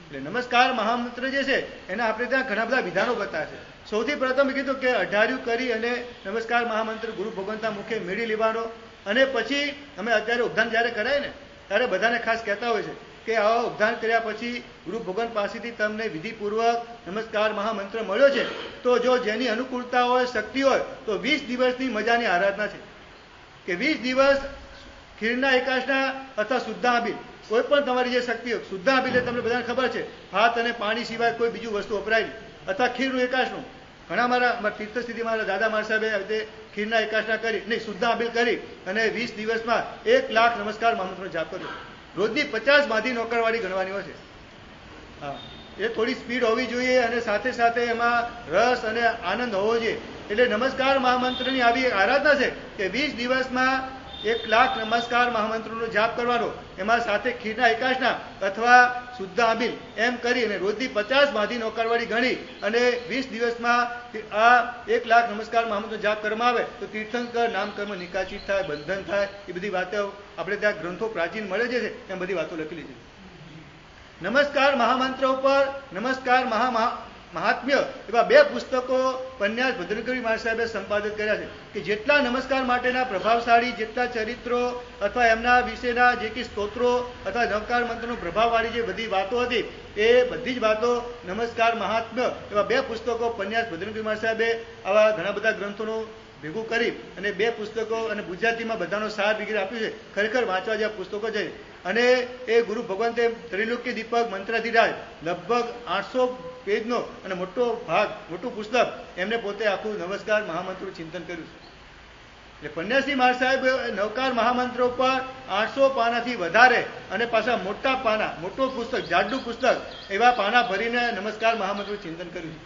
એટલે નમસ્કાર મહામંત્ર જે છે એના આપણે ત્યાં ઘણા બધા વિધાનો બતાવ્યા છે. સૌથી પ્રથમ કીધું કે 18 કરી અને નમસ્કાર મહામંત્ર ગુરુ ભગવંતના મુખે મેળવી લેવાનો. અને પછી અમે અત્યારે ઉપધાન જ્યારે કરાય ને ત્યારે બધાને ખાસ કહેતા હોય છે કે આવા ઉપધાન કર્યા પછી ગુરુ ભગવાન પાસેથી તમને વિધિપૂર્વક નમસ્કાર મહામંત્ર મળ્યો છે તો જો જેની અનુકૂળતા હોય, શક્તિ હોય તો 20 દિવસની મજાની આરાધના છે કે 20 દિવસ ખીરના એકાદશના અથવા શુદ્ધાંબિલ, કોઈ પણ તમારી જે શક્તિ હોય. શુદ્ધાંબિલ એટલે તમને બધાને ખબર છે, ભાત અને પાણી સિવાય કોઈ બીજું વસ્તુ વપરાય નહીં. અથવા ખીરનું એકાદશનું ઘણા મારા તીર્થસ્થિતિ મારા દાદા મારા સાહેબે રીતે ખીરના એકાદશના કરી નહીં, શુદ્ધાંબિલ કરી અને 20 દિવસમાં 1 લાખ નમસ્કાર મહામંત્રનો જાપ કર્યો. રોજની 50 માધી નોકરવાળી ગણવાની હોય છે. હા, એ થોડી સ્પીડ હોવી જોઈએ અને સાથે સાથે એમાં રસ અને આનંદ હોવો જોઈએ. એટલે નમસ્કાર મહામંત્રની આવી આરાધના છે કે 20 દિવસમાં 1 લાખ નમસ્કાર મહામંત્રનો જાપ કરવાનો. એમાં સાથે ખીરના એકાદશના અથવા શુદ્ધાંબિલ એમ કરી અને રોજની 50 માધી નોકરવાળી ગણી અને 20 દિવસમાં આ 1 લાખ નમસ્કાર મહામંત્રનો જાપ કરવામાં આવે તો તીર્થંકર નામકર્મ નિકાચિત થાય, બંધન થાય. એ બધી વાતો આપણે ત્યાં ગ્રંથો પ્રાચીન મળે છે એમ બધી વાતો લખેલી છે. નમસ્કાર મહામંત્ર ઉપર નમસ્કાર મહાત્મ્ય એવા 2 પુસ્તકો પન્યાસ ભદ્રકવિ મહારાજ સાહેબે સંપાદિત કર્યા છે કે જેટલા નમસ્કાર માટેના પ્રભાવશાળી જેટલા ચરિત્રો અથવા એમના વિશેના જે કે સ્તોત્રો અથવા નવકાર મંત્રનો પ્રભાવવાળી જે બધી વાતો હતી એ બધી જ વાતો નમસ્કાર મહાત્મ્ય એવા 2 પુસ્તકો પન્યાસ ભદ્રકવિ મહારાજ સાહેબે આવા ઘણા બધા ગ્રંથોનું ભેગું કરી અને 2 પુસ્તકો અને ગુજરાતીમાં બધાનો સાર વગેરે આપ્યું છે. ખરેખર વાંચવા જેવા પુસ્તકો છે. અને એ ગુરુ ભગવંતે ત્રિલોક્ય દીપક મંત્રાધિરાજ લગભગ 800 પેજનો અને મોટું પુસ્તક એમને પોતે આખું નમસ્કાર મહામંત્રનું ચિંતન કર્યું છે. એટલે પન્યાસી મહારાજ સાહેબ નવકાર મહામંત્રો પર 800 પાનાથી વધારે અને પાછા મોટા પાના મોટું પુસ્તક જાડું પુસ્તક એવા પાના ભરીને નમસ્કાર મહામંત્રનું ચિંતન કર્યું છે.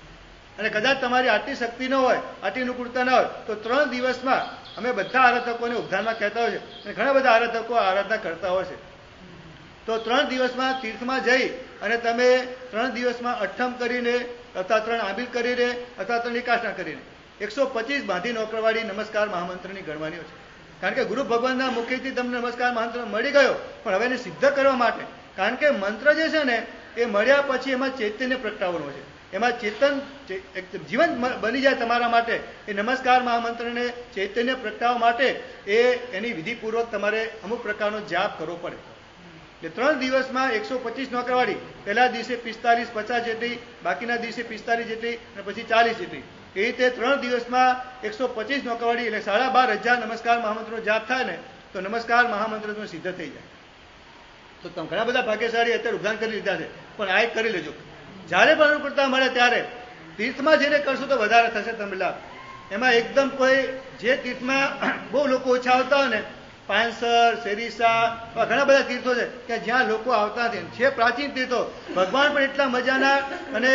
અને કદાચ તમારી આટલી શક્તિ ન હોય આટલી અનુકૂળતા ન હોય તો 3 દિવસમાં અમે બધા આરાધકોને ઉદ્ધારમાં કહેતા હોય છે અને ઘણા બધા આરાધકો આરાધના કરતા હોય છે. તો 3 દિવસમાં તીર્થમાં જઈ અને તમે 3 દિવસમાં અઠ્ઠમ કરીને અથવા 3 આંબિલ કરીને અથવા 3 એકાસના કરીને 125 બાંધી નોકરવાળી નમસ્કાર મહામંત્રની ગણવાની છે. કારણ કે ગુરુ ભગવાનના મુખેથી તમને નમસ્કાર મહામંત્ર મળી ગયો પણ હવે એને સિદ્ધ કરવા માટે કારણ કે મંત્ર જે છે ને એ મળ્યા પછી એમાં ચૈતન્ય પ્રગટાવવાનું છે. એમાં ચેતન જીવન બની જાય તમારા માટે એ નમસ્કાર મહામંત્રને ચૈતન્ય પ્રગટાવવા માટે એની વિધિપૂર્વક તમારે અમુક પ્રકારનો જાપ કરવો પડે. એટલે 3 દિવસમાં 125 નોકરવાળી પહેલા દિવસે 45 50 જેટલી બાકીના દિવસે 45 જેટલી અને પછી 40 જેટલી એ રીતે 3 દિવસમાં 125 નોકરવાળી એટલે 12,500 નમસ્કાર મહામંત્રનો જાપ થાય ને તો નમસ્કાર મહામંત્ર સિદ્ધ થઈ જાય. તો તમે ઘણા બધા ભાગ્યશાળી અત્યારે ઉદ્ધાન કરી લીધા છે પણ આ એક કરી લેજો. જ્યારે પણ અનુકૂળતા મળે ત્યારે તીર્થમાં જઈને કરશો તો વધારે થશે તમને લાભ. એમાં એકદમ કોઈ જે તીર્થમાં બહુ લોકો ઓછા આવતા હોય ને પાંસર શેરીસા ઘણા બધા તીર્થો છે કે જ્યાં લોકો આવતા નથી છે પ્રાચીન તીર્થો ભગવાન પણ એટલા મજાના અને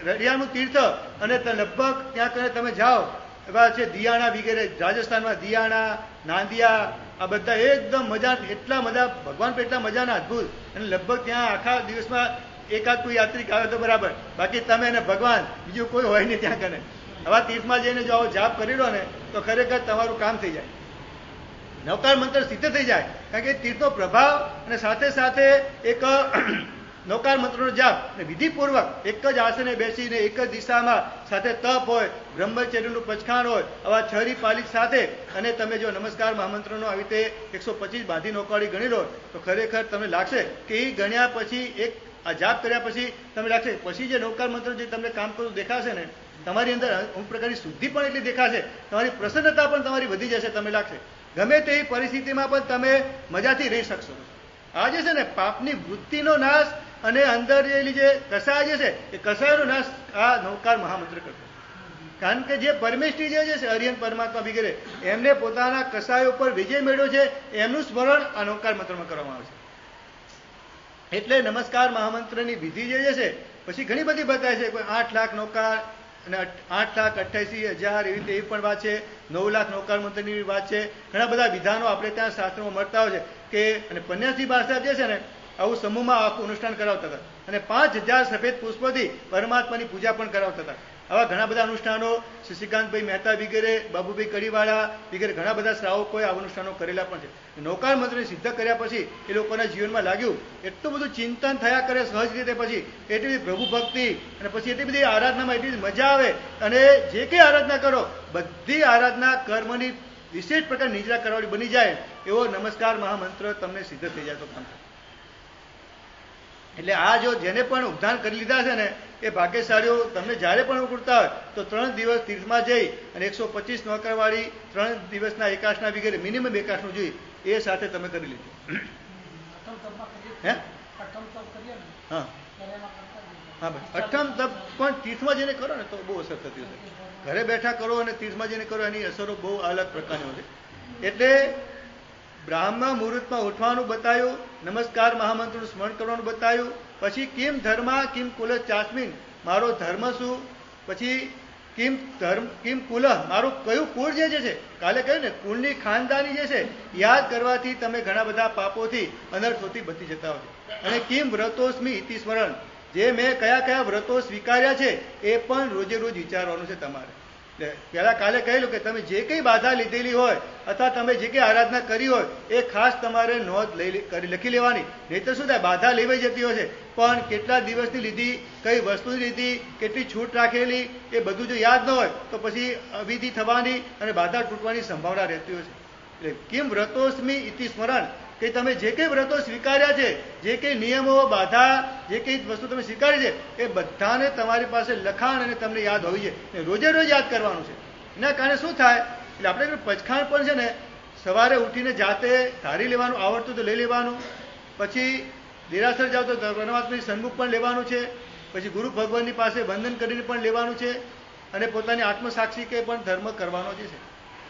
રળિયાનું તીર્થ અને લગભગ ત્યાં કરીને તમે જાઓ એવા છે દિયાણા વગેરે રાજસ્થાનમાં દિયાણા નાંદિયા આ બધા એકદમ મજા એટલા મજા ભગવાન પણ એટલા મજાના અદભુત અને લગભગ ત્યાં આખા દિવસમાં એકાદ કોઈ યાત્રિક આવે તો બરાબર બાકી તમે અને ભગવાન બીજું કોઈ હોય નહીં ત્યાં કને. આવા તીર્થમાં જઈને જો આવો જાપ કરી લો ને તો ખરેખર તમારું કામ થઈ જાય. નવકાર મંત્ર સિદ્ધ થઈ જાય કારણ કે તીર્થનો પ્રભાવ અને સાથે સાથે એક નવકાર મંત્રનો જાપ અને વિધિપૂર્વક એક જ આસને બેસીને એક જ દિશામાં સાથે તપ હોય બ્રહ્મચર્યનું પચખાણ હોય આવા છરી પાલિક સાથે અને તમે જો નમસ્કાર મહામંત્રનો આવી રીતે 125 બાંધી નોકાળી ગણી લો તો ખરેખર તમને લાગશે કે એ ગણ્યા પછી એક આ જાપ કર્યા પછી તમને લાગશે પછી જે નવકાર મંત્ર જે તમને કામ કરતું દેખાશે ને તમારી અંદર અમુક પ્રકારની શુદ્ધિ પણ એટલી દેખાશે તમારી પ્રસન્નતા પણ તમારી વધી જશે. તમને લાગશે ગમે તેવી પરિસ્થિતિમાં પણ તમે મજાથી રહી શકશો. આ જે છે ને પાપની વૃત્તિનો નાશ અને અંદર જે કસાય જે છે એ કસાયનો નાશ આ નવકાર મહામંત્ર કરતો. કારણ કે જે પરમેષ્ઠી જે છે હરિયન પરમાત્મા વગેરે એમને પોતાના કસાયો પર વિજય મેળવ્યો છે એમનું સ્મરણ આ નવકાર મંત્રમાં કરવામાં આવે છે. એટલે નમસ્કાર મહામંત્રની વિધિ જે છે પછી ઘણી બધી બતાવે છે કોઈ 8 લાખ નવકાર અને 8,88,000 એવી રીતે એ પણ વાત છે 9 લાખ નવકાર મંત્રની વાત છે. ઘણા બધા વિધાનો આપણે ત્યાં શાસ્ત્રોમાં મળતા હોય છે કે અને પન્યાસી બાદશાહ જે છે ને આવું સમૂહમાં આખું અનુષ્ઠાન કરાવતા હતા અને 5,000 સફેદ પુષ્પોથી પરમાત્માની પૂજા પણ કરાવતા હતા. આવા ઘણા બધા અનુષ્ઠાનો શશિકાંતભાઈ મહેતા વગેરે બાબુભાઈ કડીવાળા વગેરે ઘણા બધા શ્રાવકોએ આ અનુષ્ઠાનો કરેલા પણ છે. નવકાર મંત્રને સિદ્ધ કર્યા પછી એ લોકોના જીવનમાં લાગ્યું એટલું બધું ચિંતન થયા કરે સહજ રીતે પછી એટલી બધી પ્રભુ ભક્તિ અને પછી એટલી બધી આરાધનામાં એટલી બધી મજા આવે અને જે કંઈ આરાધના કરો બધી આરાધના કર્મની વિશેષ પ્રકાર નિજરા કરવાળી બની જાય એવો નમસ્કાર મહામંત્ર તમને સિદ્ધ થઈ જાય તો કામ. એટલે આ જો જેને પણ ઉદ્ધાન કરી લીધા છે ને એ ભાગ્યશાળીઓ તમને જ્યારે પણ અનુકૂળતા હોય તો 3 દિવસ તીર્થમાં જઈ અને 125 નોકરવાળી 3 દિવસના એકાસના વગેરે મિનિમમ એકાસનું જોઈ એ સાથે તમે કરી લીધું. હે હા હા ભાઈ અઠ્ઠમ તપ પણ તીર્થમાં જઈને કરો ને તો બહુ અસર થતી હશે. ઘરે બેઠા કરો અને તીર્થમાં જઈને કરો એની અસરો બહુ અલગ પ્રકારની હોય. એટલે બ્રાહ્મ મુહૂર્તમાં ઉઠવાનું બતાવ્યું નમસ્કાર મહામંત્રનું સ્મરણ કરવાનું બતાવ્યું પછી કિમ ધર્મા કિમ કુલ ચાસ્મિન મારો ધર્મ શું પછી કિમ કુલ મારું કયું કુળ જે છે કાલે કહ્યું ને કુળની ખાનદાની જે છે યાદ કરવાથી તમે ઘણા બધા પાપોથી અનર્થોથી બચી જતા હોય. અને કિમ વ્રતોસ્મી ઇતિ સ્મરણ જે મેં કયા કયા વ્રતો સ્વીકાર્યા છે એ પણ રોજે રોજ વિચારવાનું છે તમારે. પહેલા કાલે કહેલું કે તમે જે કંઈ બાધા લીધેલી હોય અથવા તમે જે કંઈ આરાધના કરી હોય એ ખાસ તમારે નોંધ લખી લેવાની. નહીં તો શું થાય, બાધા લેવાઈ જતી હોય છે, પણ કેટલા દિવસની લીધી, કઈ વસ્તુની લીધી, કેટલી છૂટ રાખેલી, એ બધું જો યાદ ન હોય તો પછી અવિધિ થવાની અને બાધા તૂટવાની સંભાવના રહેતી હોય છે. એટલે કિમ વ્રતોસ્મી ઇતિ સ્મરણ, કે તમે જે કંઈ વ્રતો સ્વીકાર્યા છે, જે કંઈ નિયમો, બાધા, જે કંઈ વસ્તુ તમે સ્વીકારી છે, એ બધાને તમારી પાસે લખાણ અને તમને યાદ હોવી છે. રોજે રોજ યાદ કરવાનું છે. એના કારણે શું થાય, એટલે આપણે પચખાણ પણ છે ને સવારે ઉઠીને જાતે ધારી લેવાનું, આવડતું તો લઈ લેવાનું, પછી દેરાસર જાઓ તો પરમાત્માની સન્મુખ પણ લેવાનું છે, પછી ગુરુ ભગવાનની પાસે વંદન કરીને પણ લેવાનું છે, અને પોતાની આત્મસાક્ષી કે પણ ધર્મ કરવાનો જ છે.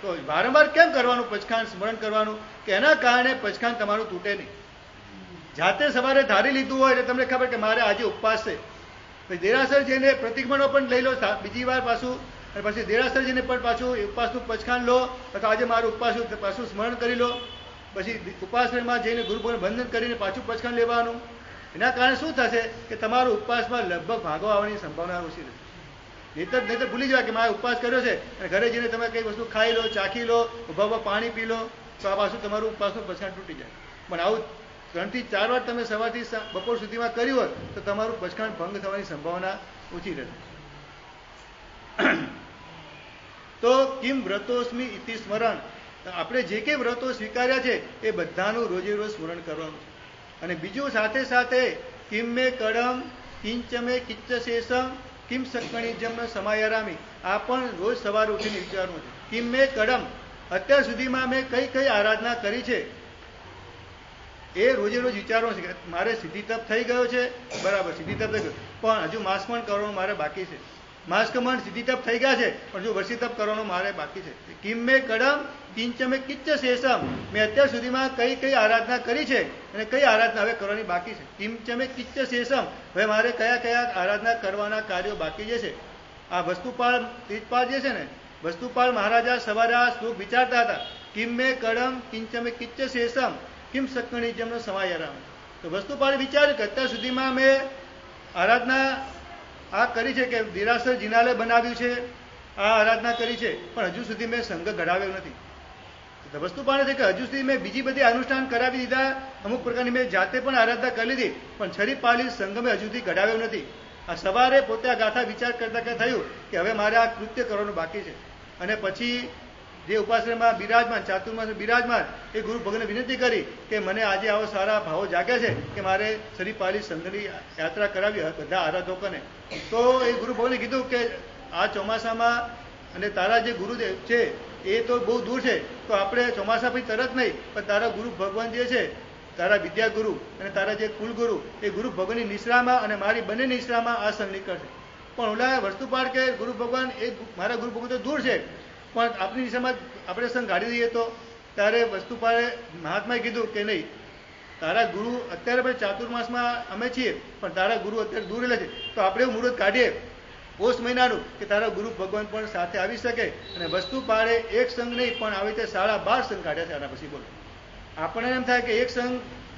તો વારંવાર કેમ કરવાનું પચખાણ સ્મરણ કરવાનું, કે એના કારણે પચખાણ તમારું તૂટે નહીં. જાતે સવારે ધારી લીધું હોય એટલે તમને ખબર કે મારે આજે ઉપવાસ છે, પછી દેરાસર જઈને પ્રતિજ્ઞાનો પણ લઈ લો બીજી વાર પાછું, અને પછી દેરાસર જઈને પણ પાછું ઉપવાસનું પચખાણ લો, અથવા આજે મારું ઉપવાસ પાછું સ્મરણ કરી લો, પછી ઉપાસનામાં જઈને ગુરુ ભગવાન વંદન કરીને પાછું પચખાણ લેવાનું. એના કારણે શું થશે કે તમારું ઉપવાસમાં લગભગ ભાગો આવવાની સંભાવના ઓછી રહેશે. નહીં તો ભૂલી જવા કે મારે ઉપવાસ કર્યો છે, અને ઘરે જઈને તમે કઈ વસ્તુ ખાઈ લો, ચાખી લો, ઉભા પાણી પી લો, તો આ પાછું તમારું ઉપવાસનું પચખાણ તૂટી જાય. પણ આવું 3 થી 4 વાર તમે સવારથી બપોર સુધીમાં કર્યું હોય તો તમારું પચખાણ ભંગ થવાની સંભાવના ઓછી રહેશે. તો કિમ વ્રતોસ્મી ઇતિ સ્મરણ, આપણે જે કંઈ વ્રતો સ્વીકાર્યા છે એ બધાનું રોજે રોજ સ્મરણ કરવાનું છે. અને બીજું સાથે સાથે કિમ મે કડમ કિંચમે કિચ્ચ શેષમ કિમ સક્કણિજમ સમાયારામી, આ પણ રોજ સવારે ઉઠીને વિચારવું છે. કિમ મે કડમ, અત્યાર સુધીમાં મેં કઈ કઈ આરાધના કરી છે એ રોજે રોજ વિચારવાનું છે. કે મારે સિદ્ધિ તપ થઈ ગયો છે, બરાબર, સિદ્ધિ તપ થઈ ગયો, પણ હજુ માસમણ કરવાનું મારે બાકી છે. માસ્કમણ સિદ્ધિ તપ થઈ ગયા છે, પણ હજુ વર્ષી તપ કરવાનું મારે બાકી છે. કિમ મે કડમ કિંચમે કિચ્ચ શેષમ, મેં અત્યાર સુધીમાં કઈ કઈ આરાધના કરી છે અને કઈ આરાધના હવે કરવાની બાકી છે. કિંચમે કિચ્ચ શેષમ, હવે મારે કયા કયા આરાધના કરવાના કાર્યો બાકી જે છે. આ વસ્તુપાળ ત્રીજપાળ જે છે ને, વસ્તુપાળ મહારાજા સવારે આ શ્લોક વિચારતા હતા. કિમ મે કડમ કિંચમે કિચ્ચ શેષમ કિમ સક્કણિજમનો સમાયારામ. તો વસ્તુપાળે વિચાર્યું કે અત્યાર સુધીમાં મેં આરાધના આ કરી છે, કે દેરાસર જિનાલય બનાવ્યું છે, આ આરાધના કરી છે, પણ હજુ સુધી મેં સંઘ ઘડાવ્યો નથી. વસ્તુપાળ છે કે હજુ સુધી મેં બીજી બધી અનુષ્ઠાન કરાવી દીધા, અમુક પ્રકારની મેં જાતે પણ આરાધના કરી લીધી, પણ છરી પાલી સંઘ મેં હજુ સુધી ઘડાવ્યો નથી. આ સવારે પોતે આ ગાથા વિચાર કરતા કે થયું કે હવે મારે આ કૃત્ય કરવાનું બાકી છે. અને પછી જે ઉપાસનામાં બિરાજમાન, ચાતુર્માસ બિરાજમાન, એ ગુરુ ભગવાનને વિનંતી કરી કે મને આજે આવો સારા ભાવો જાગ્યા છે કે મારે શરીપાલી સંઘની યાત્રા કરાવી બધા આરાધકોને. તો એ ગુરુ ભગવાને કીધું કે આ ચોમાસામાં અને તારા જે ગુરુદેવ છે એ તો બહુ દૂર છે, તો આપણે ચોમાસા પછી તરત નહીં, પણ તારા ગુરુ ભગવાન જે છે, તારા વિદ્યાગુરુ અને તારા જે કુલગુરુ, એ ગુરુ ભગવાનની નિશ્રામાં અને મારી બંને નિશ્રામાં આ સંઘ નીકળશે. પણ ઓલા વસ્તુપાળ કે ગુરુ ભગવાન એ મારા ગુરુ ભગવાન તો દૂર છે, પણ આપણી દિશામાં આપણે સંઘ ગાડી દઈએ તો. ત્યારે વસ્તુપાળે મહાત્માએ કીધું કે નહીં, તારા ગુરુ અત્યારે પણ ચાતુર્માસમાં અમે છીએ, પણ તારા ગુરુ અત્યારે દૂર રહેલા છે, તો આપણે એવું મુહૂર્ત કાઢીએ પોષ મહિનાનું કે તારા ગુરુ ભગવાન પણ સાથે આવી શકે. અને વસ્તુપાળે એક સંઘ નહીં, પણ આવી રીતે 12.5 સંઘ કાઢ્યા છે. આના પછી બોલો, આપણને એમ થાય કે એક સંઘ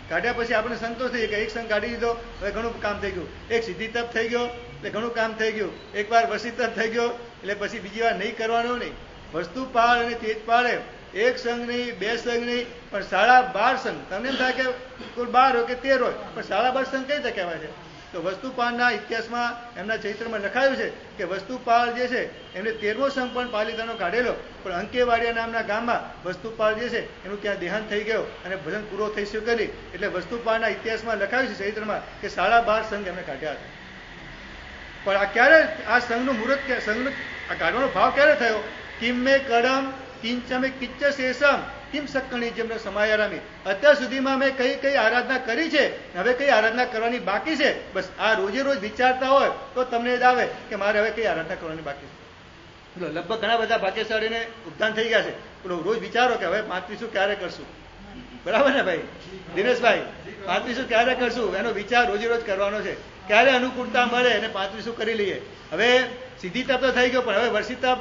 કાઢ્યા પછી આપણે સંતોષ થઈએ કે એક સંઘ કાઢી દીધો, હવે ઘણું કામ થઈ ગયું. એક સિદ્ધિ તપ થઈ ગયો એટલે ઘણું કામ થઈ ગયું, એકવાર વર્ષી તપ થઈ ગયો એટલે પછી બીજી વાર નહીં કરવાનું નહીં. વસ્તુપાળ અને તેજપાળે એક સંઘ નહીં, 2 સંઘ નહીં, પણ 12.5 સંઘ. તમને એમ થાય કે કુલ 12 હોય કે 13 હોય, પણ 12.5 સંઘ કઈ રીતે કહેવાય છે? તો વસ્તુપાળના ઇતિહાસમાં એમના ચરિત્રમાં લખાયું છે કે વસ્તુપાળ જે છે એમને 13મો સંઘ પણ પાલિતાનો કાઢેલો, પણ અંકેવાડિયા નામના ગામમાં વસ્તુપાળ જે છે એનું ત્યાં દેહાંત થઈ ગયો અને ભજન પૂરો થઈ શક્યો નહીં. એટલે વસ્તુપાળના ઇતિહાસમાં લખાયું છે ચરિત્રમાં કે 12.5 સંઘ એમને કાઢ્યા હતા. પણ આ ક્યારે આ સંઘનું મુહૂર્ત, સંઘનો આ કાઢવાનો ભાવ ક્યારે થયો? કિમ મે કડમ કિંચમે કિચ્ચ શેષમ કિમ સક્કણિજમ સમાયારામી, અત્યાર સુધીમાં મેં કઈ કઈ આરાધના કરી છે, હવે કઈ આરાધના કરવાની બાકી છે. બસ આ રોજે રોજ વિચારતા હોય તો તમને જ આવે કે મારે હવે કઈ આરાધના કરવાની બાકી છે. લગભગ ઘણા બધા ભાગ્યશાળીને ઉપદાન થઈ ગયા છે. રોજ વિચારો કે હવે 35 ક્યારે કરશું, બરાબર ને ભાઈ દિનેશભાઈ? 35 ક્યારે કરશું એનો વિચાર રોજે રોજ કરવાનો છે. ક્યારે અનુકૂળતા મળે અને 35 કરી લઈએ. હવે સિદ્ધિ તપ તો થઈ ગયો, પણ હવે વર્ષી તપ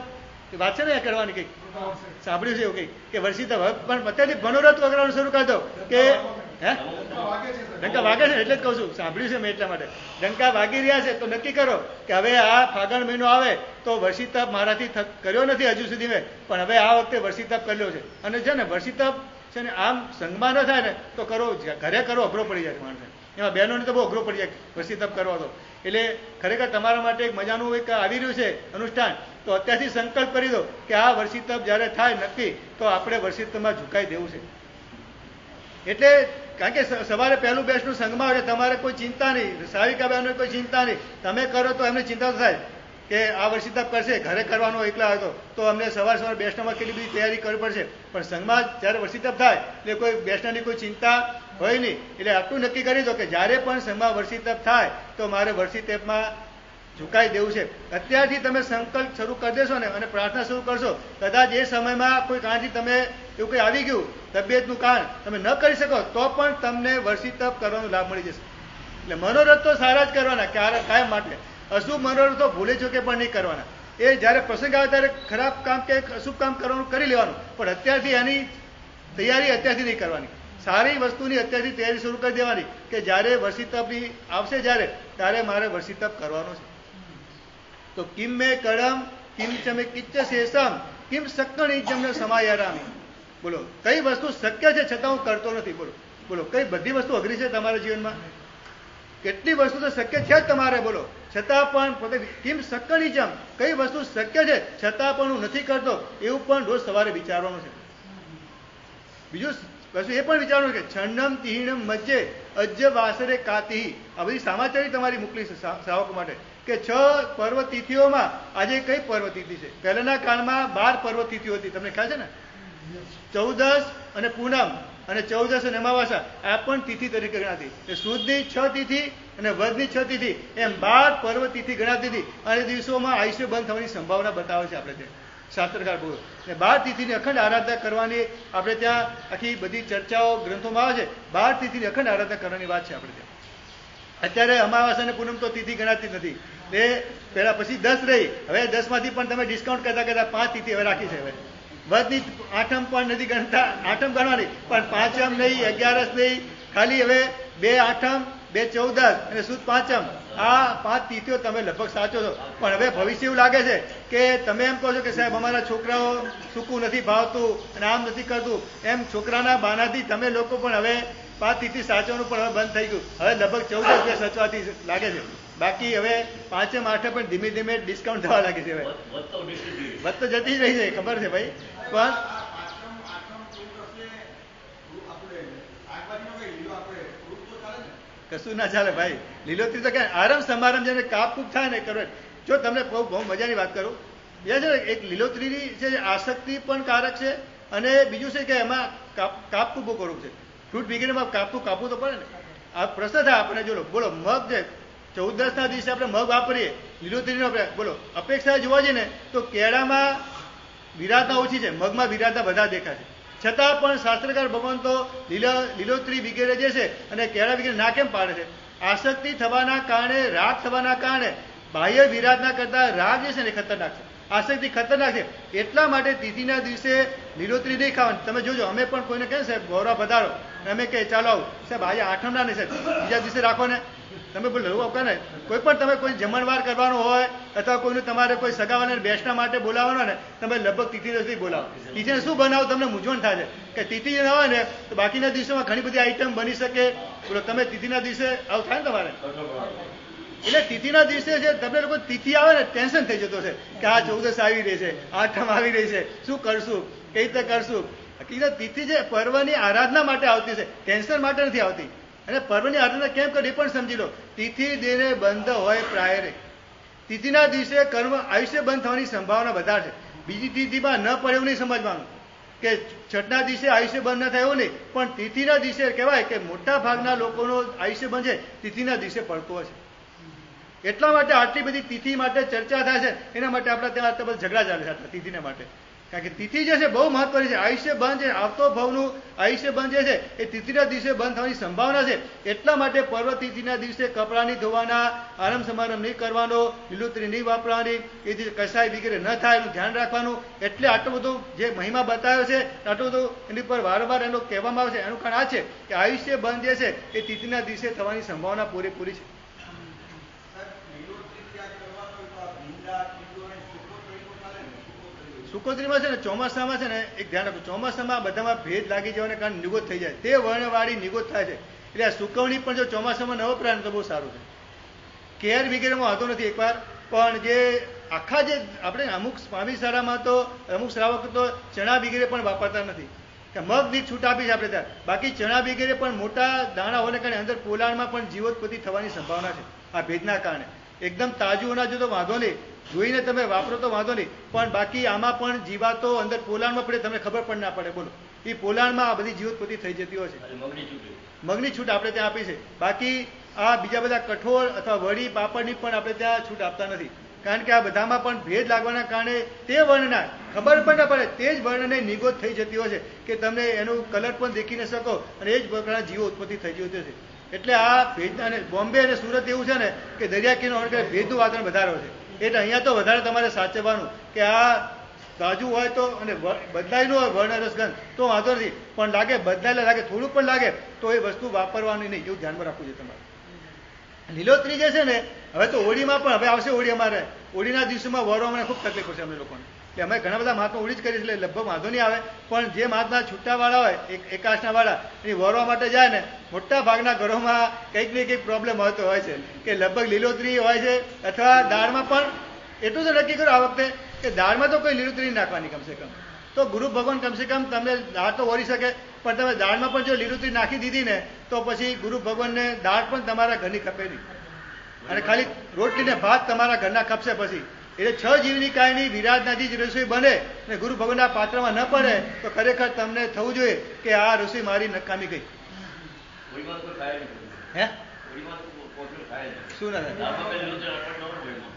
વાત છે ને કરવાની, કઈક સાંભળ્યું છે એવું કંઈક કે વર્ષી તપ, પણ અત્યારથી મનોરથ કરવાનું શરૂ કરી દો કે હે ડંકા વાગે છે એટલે જ કહું છું, સાંભળ્યું છે મેં એટલા માટે. ડંકા વાગી રહ્યા છે તો નક્કી કરો કે હવે આ ફાગણ મહિનો આવે તો વર્ષી તપ મારાથી કર્યો નથી હજુ સુધી મેં, પણ હવે આ વખતે વર્ષી તપ કર્યો છે. અને છે ને વર્ષી તપ છે ને આમ સંઘમાં ન થાય ને તો કરો, ઘરે કરો અઘરો પડી જાય માણસને. એમાં બહેનોને તો બહુ અઘરો પડી જાય વર્ષી તપ કરવા તો. એટલે ખરેખર તમારા માટે એક મજાનું એક આવી રહ્યું છે અનુષ્ઠાન, તો અત્યારથી સંકલ્પ કરી દો કે આ વર્ષી તપ જ્યારે થાય નક્કી તો આપણે વર્ષી તપમાં ઝુકાઈ દેવું છે. એટલે કારણ કે સવારે પહેલું બેસનું સંઘમાં હોય તમારે કોઈ ચિંતા નહીં, સાવિકા બહેનોને કોઈ ચિંતા નહીં. તમે કરો તો એમને ચિંતા થાય કે આ વર્ષી તપ કરશે, ઘરે કરવાનો એકલા હોય તો અમને સવાર બેસનામાં કેટલી બધી તૈયારી કરવી પડશે. પણ સંઘમાં જ્યારે વર્ષી તપ થાય એટલે કોઈ બેસનાની કોઈ ચિંતા હોય નહીં. એટલે આટલું નક્કી કરી દો કે જ્યારે પણ સંઘમાં વર્ષી તપ થાય તો મારે વર્ષી તપમાં ઝુકાઈ દેવું છે. અત્યારથી તમે સંકલ્પ શરૂ કરી દેશો ને અને પ્રાર્થના શરૂ કરશો, કદાચ એ સમયમાં કોઈ કારણથી તમે એવું કંઈ આવી ગયું તબિયતનું કારણ તમે ન કરી શકો તો પણ તમને વર્ષી તપ કરવાનો લાભ મળી જશે. એટલે મનોરથ તો સારા જ કરવાના કાયમ માટે, અશુભ મનોરથ તો ભૂલે ચૂકે પણ નહીં કરવાના. એ જ્યારે પ્રસંગ આવે ત્યારે ખરાબ કામ કે અશુભ કામ કરવાનું કરી લેવાનું, પણ અત્યારથી એની તૈયારી અત્યારથી નહીં કરવાની. સારી વસ્તુની અત્યારથી તૈયારી શરૂ કરી દેવાની કે જ્યારે વર્ષી તપની આવશે ત્યારે મારે વર્ષી તપ કરવાનો છે. તો કિમ મે કડમ કિમ ચમે કિચ્ચ શેષમ કિમ શક્કણી જમને સમાયારામી. બોલો કઈ વસ્તુ શક્ય છે છતાં હું કરતો નથી. બોલો કઈ બધી વસ્તુ અઘરી છે તમારા જીવનમાં? કેટલી વસ્તુ તો શક્ય છે જ તમારે, બોલો છતાં પણ પોતે કિમ શક્કણી જમ, કઈ વસ્તુ શક્ય છે છતાં પણ હું નથી કરતો, એવું પણ રોજ સવારે વિચારવાનું છે. બીજું વસ્તુ એ પણ વિચારવાનું કે છન્નમ તિહિણમ મજ્જે અજ્જ વાસરે કાતિહી. આ બધી સમાચારી તમારી મોકલી છે શ્રાવકો માટે કે 6 પર્વ તિથિઓમાં આજે કઈ પર્વ તિથિ છે? પહેલાના કાળમાં 12 પર્વ તિથિઓ હતી, તમને ખ્યાલ છે ને? 14 અને પૂનમ અને 14 અને અમાવાસા આ પણ તિથિ તરીકે ગણાતી. સુદની 6 તિથિ અને વદની 6 તિથિ એમ 12 પર્વ તિથિ ગણાતી હતી. અને દિવસોમાં આયુષ્ય બંધ થવાની સંભાવના બતાવે છે આપણે ત્યાં શાસ્ત્રકાર પૂર્વ. 12 તિથિની અખંડ આરાધના કરવાની આપણે ત્યાં આખી બધી ચર્ચાઓ ગ્રંથોમાં આવે છે. 12 તિથિની અખંડ આરાધના કરવાની વાત છે આપણે ત્યાં. અત્યારે અમાવાસા અને પૂનમ તો તિથિ ગણાતી નથી. એ પહેલા પછી 10 રહી, હવે 10 માંથી પણ તમે ડિસ્કાઉન્ટ કરતા 5 તિથિ હવે રાખી છે. હવે વદની 8મ પણ નથી ગણતા, 8મ ગણવાની પણ 5મ નહીં, 11સ નહીં, ખાલી હવે 2 8મ 2 14 અને સુદ 5મ આ 5 તિથિઓ તમે લગભગ સાચો છો. પણ હવે ભવિષ્ય એવું લાગે છે કે તમે એમ કહો છો કે સાહેબ અમારા છોકરાઓ સૂકું નથી ભાવતું અને આમ નથી કરતું, એમ છોકરાના બાનાથી તમે લોકો પણ હવે 5 તિથિ સાચવાનું પણ હવે બંધ થઈ ગયું. હવે લગભગ 14 સચવાથી લાગે છે. બાકી હવે 5મ 8મ પણ ધીમે ધીમે ડિસ્કાઉન્ટ થવા લાગે છે. હવે વધ તો જતી જ રહી છે, ખબર છે ભાઈ. પણ કશું ના ચાલે ભાઈ. લીલોતરી તો ક્યાં આરંભ સમારંભ જેને કાપકૂપ થાય ને કરો. જો તમને બહુ મજાની વાત કરું, બે છે એક લીલોતરીની છે આસક્તિ પણ કારક છે અને બીજું છે કે એમાં કાપકૂપ કરવું છે. ફ્રૂટ વગેરેમાં કાપવું તો પડે ને. આ પ્રશ્ન થાય આપણે. જો બોલો મગ છે 14ના દિવસે આપણે મગ વાપરીએ, લીલોતરીનો આપણે બોલો અપેક્ષા જોવા જઈએ ને તો કેળામાં વિરાધના ઓછી છે, મગમાં વિરાધના બધા દેખાય છે. છતાં પણ શાસ્ત્રકાર ભગવાન તો લીલોતરી વગેરે જે છે અને કેળા વગેરે ના કેમ પાડે છે? આસક્તિ થવાના કારણે, રાગ થવાના કારણે બાહ્ય વિરાધના કરતા રાગ જે છે ને ખતરનાક છે, આસક્તિ ખતરનાક છે. એટલા માટે તિથિના દિવસે લીલોતરી નહીં ખાવાની. તમે જોજો, અમે પણ કોઈને કહે સાહેબ ગૌરવ પધારો, અમે કહે ચાલો આવું સાહેબ આજે 8મના નહીં સાહેબ બીજા દિવસે રાખો ને. તમે બોલો ને કોઈ પણ તમે કોઈ જમણવાર કરવાનો હોય અથવા કોઈનું તમારે કોઈ સગાવાને બેસના માટે બોલાવવાનો ને તમે લગભગ તિથિ દિવસે બોલાવો. તિથિને શું બનાવો તમને મૂંઝવણ થાય છે કે તિથિ ના હોય ને તો બાકીના દિવસોમાં ઘણી બધી આઈટમ બની શકે. બોલો તમે તિથિના દિવસે આવું થાય ને તમારે. એટલે તિથિના દિવસે છે તમને લોકો તિથિ આવે ને ટેન્શન થઈ જતો છે કે આ 14 આવી રહી છે, 8મ આવી રહી છે, શું કરશું, કઈ રીતે કરશું. હકીકત તિથિ જે પર્વની આરાધના માટે આવતી છે, ટેન્શન માટે નથી આવતી. અને પર્વની આરાધના કેમ કરે એ પણ સમજી લો. તિથિ દેને બંધ હોય પ્રાયરે. તિથિના દિવસે કર્મ આયુષ્ય બંધ થવાની સંભાવના વધારે છે. બીજી તિથિમાં ન પડે એવું નહીં સમજવાનું કે છઠના દિવસે આયુષ્ય બંધ ન થાય એવું નહીં, પણ તિથિના દિવસે કહેવાય કે મોટા ભાગના લોકોનો આયુષ્ય બંધ છે તિથિના દિવસે પડતો હોય છે. એટલા માટે આટલી બધી તિથિ માટે ચર્ચા થાય છે. એના માટે આપણા ત્યાં બધા ઝઘડા ચાલે છે તિથિના માટે કારણ કે તિથિ જે છે બહુ મહત્વની છે. આયુષ્ય બંધ છે, આવતો ભવનું આયુષ્ય બંધ જે છે એ તિથિના દિવસે બંધ થવાની સંભાવના છે. એટલા માટે પર્વ તિથિના દિવસે કપડાં નહીં ધોવાના, આરામ સમારંભ નહીં કરવાનો, લીલોતરી નહીં વાપરવાની, એ દિવસે કસાય વગેરે ન થાય એનું ધ્યાન રાખવાનું. એટલે આટલું બધું જે મહિમા બતાવ્યો છે, આટલું બધું એની પર વારંવાર એનો કહેવામાં આવે છે. એનું કારણ આ છે કે આયુષ્ય બંધ જે છે એ તિથિના દિવસે થવાની સંભાવના પૂરેપૂરી છે. સુકોત્રીમાં છે ને ચોમાસામાં છે ને એક ધ્યાન રાખો, ચોમાસામાં બધામાં ભેજ લાગી જવાને કારણે નિગોત થઈ જાય, તે વર્ણવાળી નિગોત થાય છે. એટલે આ સુકવણી પણ જો ચોમાસામાં ન વપરાય તો બહુ સારું છે. કેર વગેરેમાં વાંધો નથી એકવાર, પણ જે આખા જે આપણે અમુક સ્વામી શાળામાં તો અમુક શ્રાવક તો ચણા વગેરે પણ વાપરતા નથી, કે મગની છૂટ આપી છે આપણે ત્યાં. બાકી ચણા વગેરે પણ મોટા દાણા હોવાને કારણે અંદર પોલાણમાં પણ જીવોત્પત્તિ થવાની સંભાવના છે આ ભેજના કારણે. એકદમ તાજું અનાજ તો વાંધો નહીં, જોઈને તમે વાપરો તો વાંધો નહીં, પણ બાકી આમાં પણ જીવાતો અંદર પોલાણમાં પડે તમને ખબર પણ ના પડે. બોલો, એ પોલાણમાં આ બધી જીવોત્પત્તિ થઈ જતી હોય છે. મગની છૂટ આપણે ત્યાં આપી છે. બાકી આ બીજા બધા કઠોળ અથવા વડી પાપડની પણ આપણે ત્યાં છૂટ આપતા નથી, કારણ કે આ બધામાં પણ ભેદ લાગવાના કારણે તે વર્ણના ખબર પણ ના પડે, તે જ વર્ણને નિગોત થઈ જતી હોય છે કે તમને એનું કલર પણ દેખી ન શકો અને એ જ પ્રકારના જીવો ઉત્પત્તિ થઈ જતી છે. એટલે આ ભેજના, અને બોમ્બે અને સુરત એવું છે ને કે દરિયા કિનારે ભેજનું વાતાવરણ વધારે હોય છે. એટલે અહીંયા તો વધારે તમારે સાચવવાનું કે આ તાજું હોય તો, અને બદલાયેલું હોય વર્ણ રસગંધ તો વાંધો નથી, પણ લાગે બદલાયેલા લાગે થોડું પણ લાગે તો એ વસ્તુ વાપરવાની નહીં, એવું ધ્યાનમાં રાખવું છે તમારે. લીલોતરી જે છે ને, હવે તો હોળીમાં પણ હવે આવશે હોળી. અમારે હોળીના દિવસોમાં વરોમાં મને ખૂબ તકલીફ પડશે અમને લોકોને, કે અમે ઘણા બધા મહાત્મા હોળી જ કરીએ એટલે લગભગ વાંધો નહીં આવે. પણ જે મહાત્મા છૂટાવાળા હોય, એકાશના વાળા, એ વરવા માટે જાય ને, મોટા ભાગના ઘરોમાં કંઈક ને કંઈક પ્રોબ્લેમ હોતો હોય છે, કે લગભગ લીલોતરી હોય છે, અથવા દાળમાં પણ એટલું તો નક્કી કરો આ વખતે કે દાળમાં તો કોઈ લીલોતરી નાખવાની કમસે કમ. તો ગુરુ ભગવાન કમસે કમ તમને દાળ તો વળી શકે, પણ તમે દાળમાં પણ જો લીલોતરી નાખી દીધી ને તો પછી ગુરુ ભગવાનને દાળ પણ તમારા ઘરની ખપે નહીં, અને ખાલી રોટલી ને ભાત તમારા ઘરના ખપશે પછી. એટલે 6 જીવની કાયની વિરાટનાથી જ રસોઈ બને ને ગુરુ ભગવાનના પાત્રમાં ન પડે તો ખરેખર તમને થવું જોઈએ કે આ રસોઈ મારી નકામી ગઈ. હે શું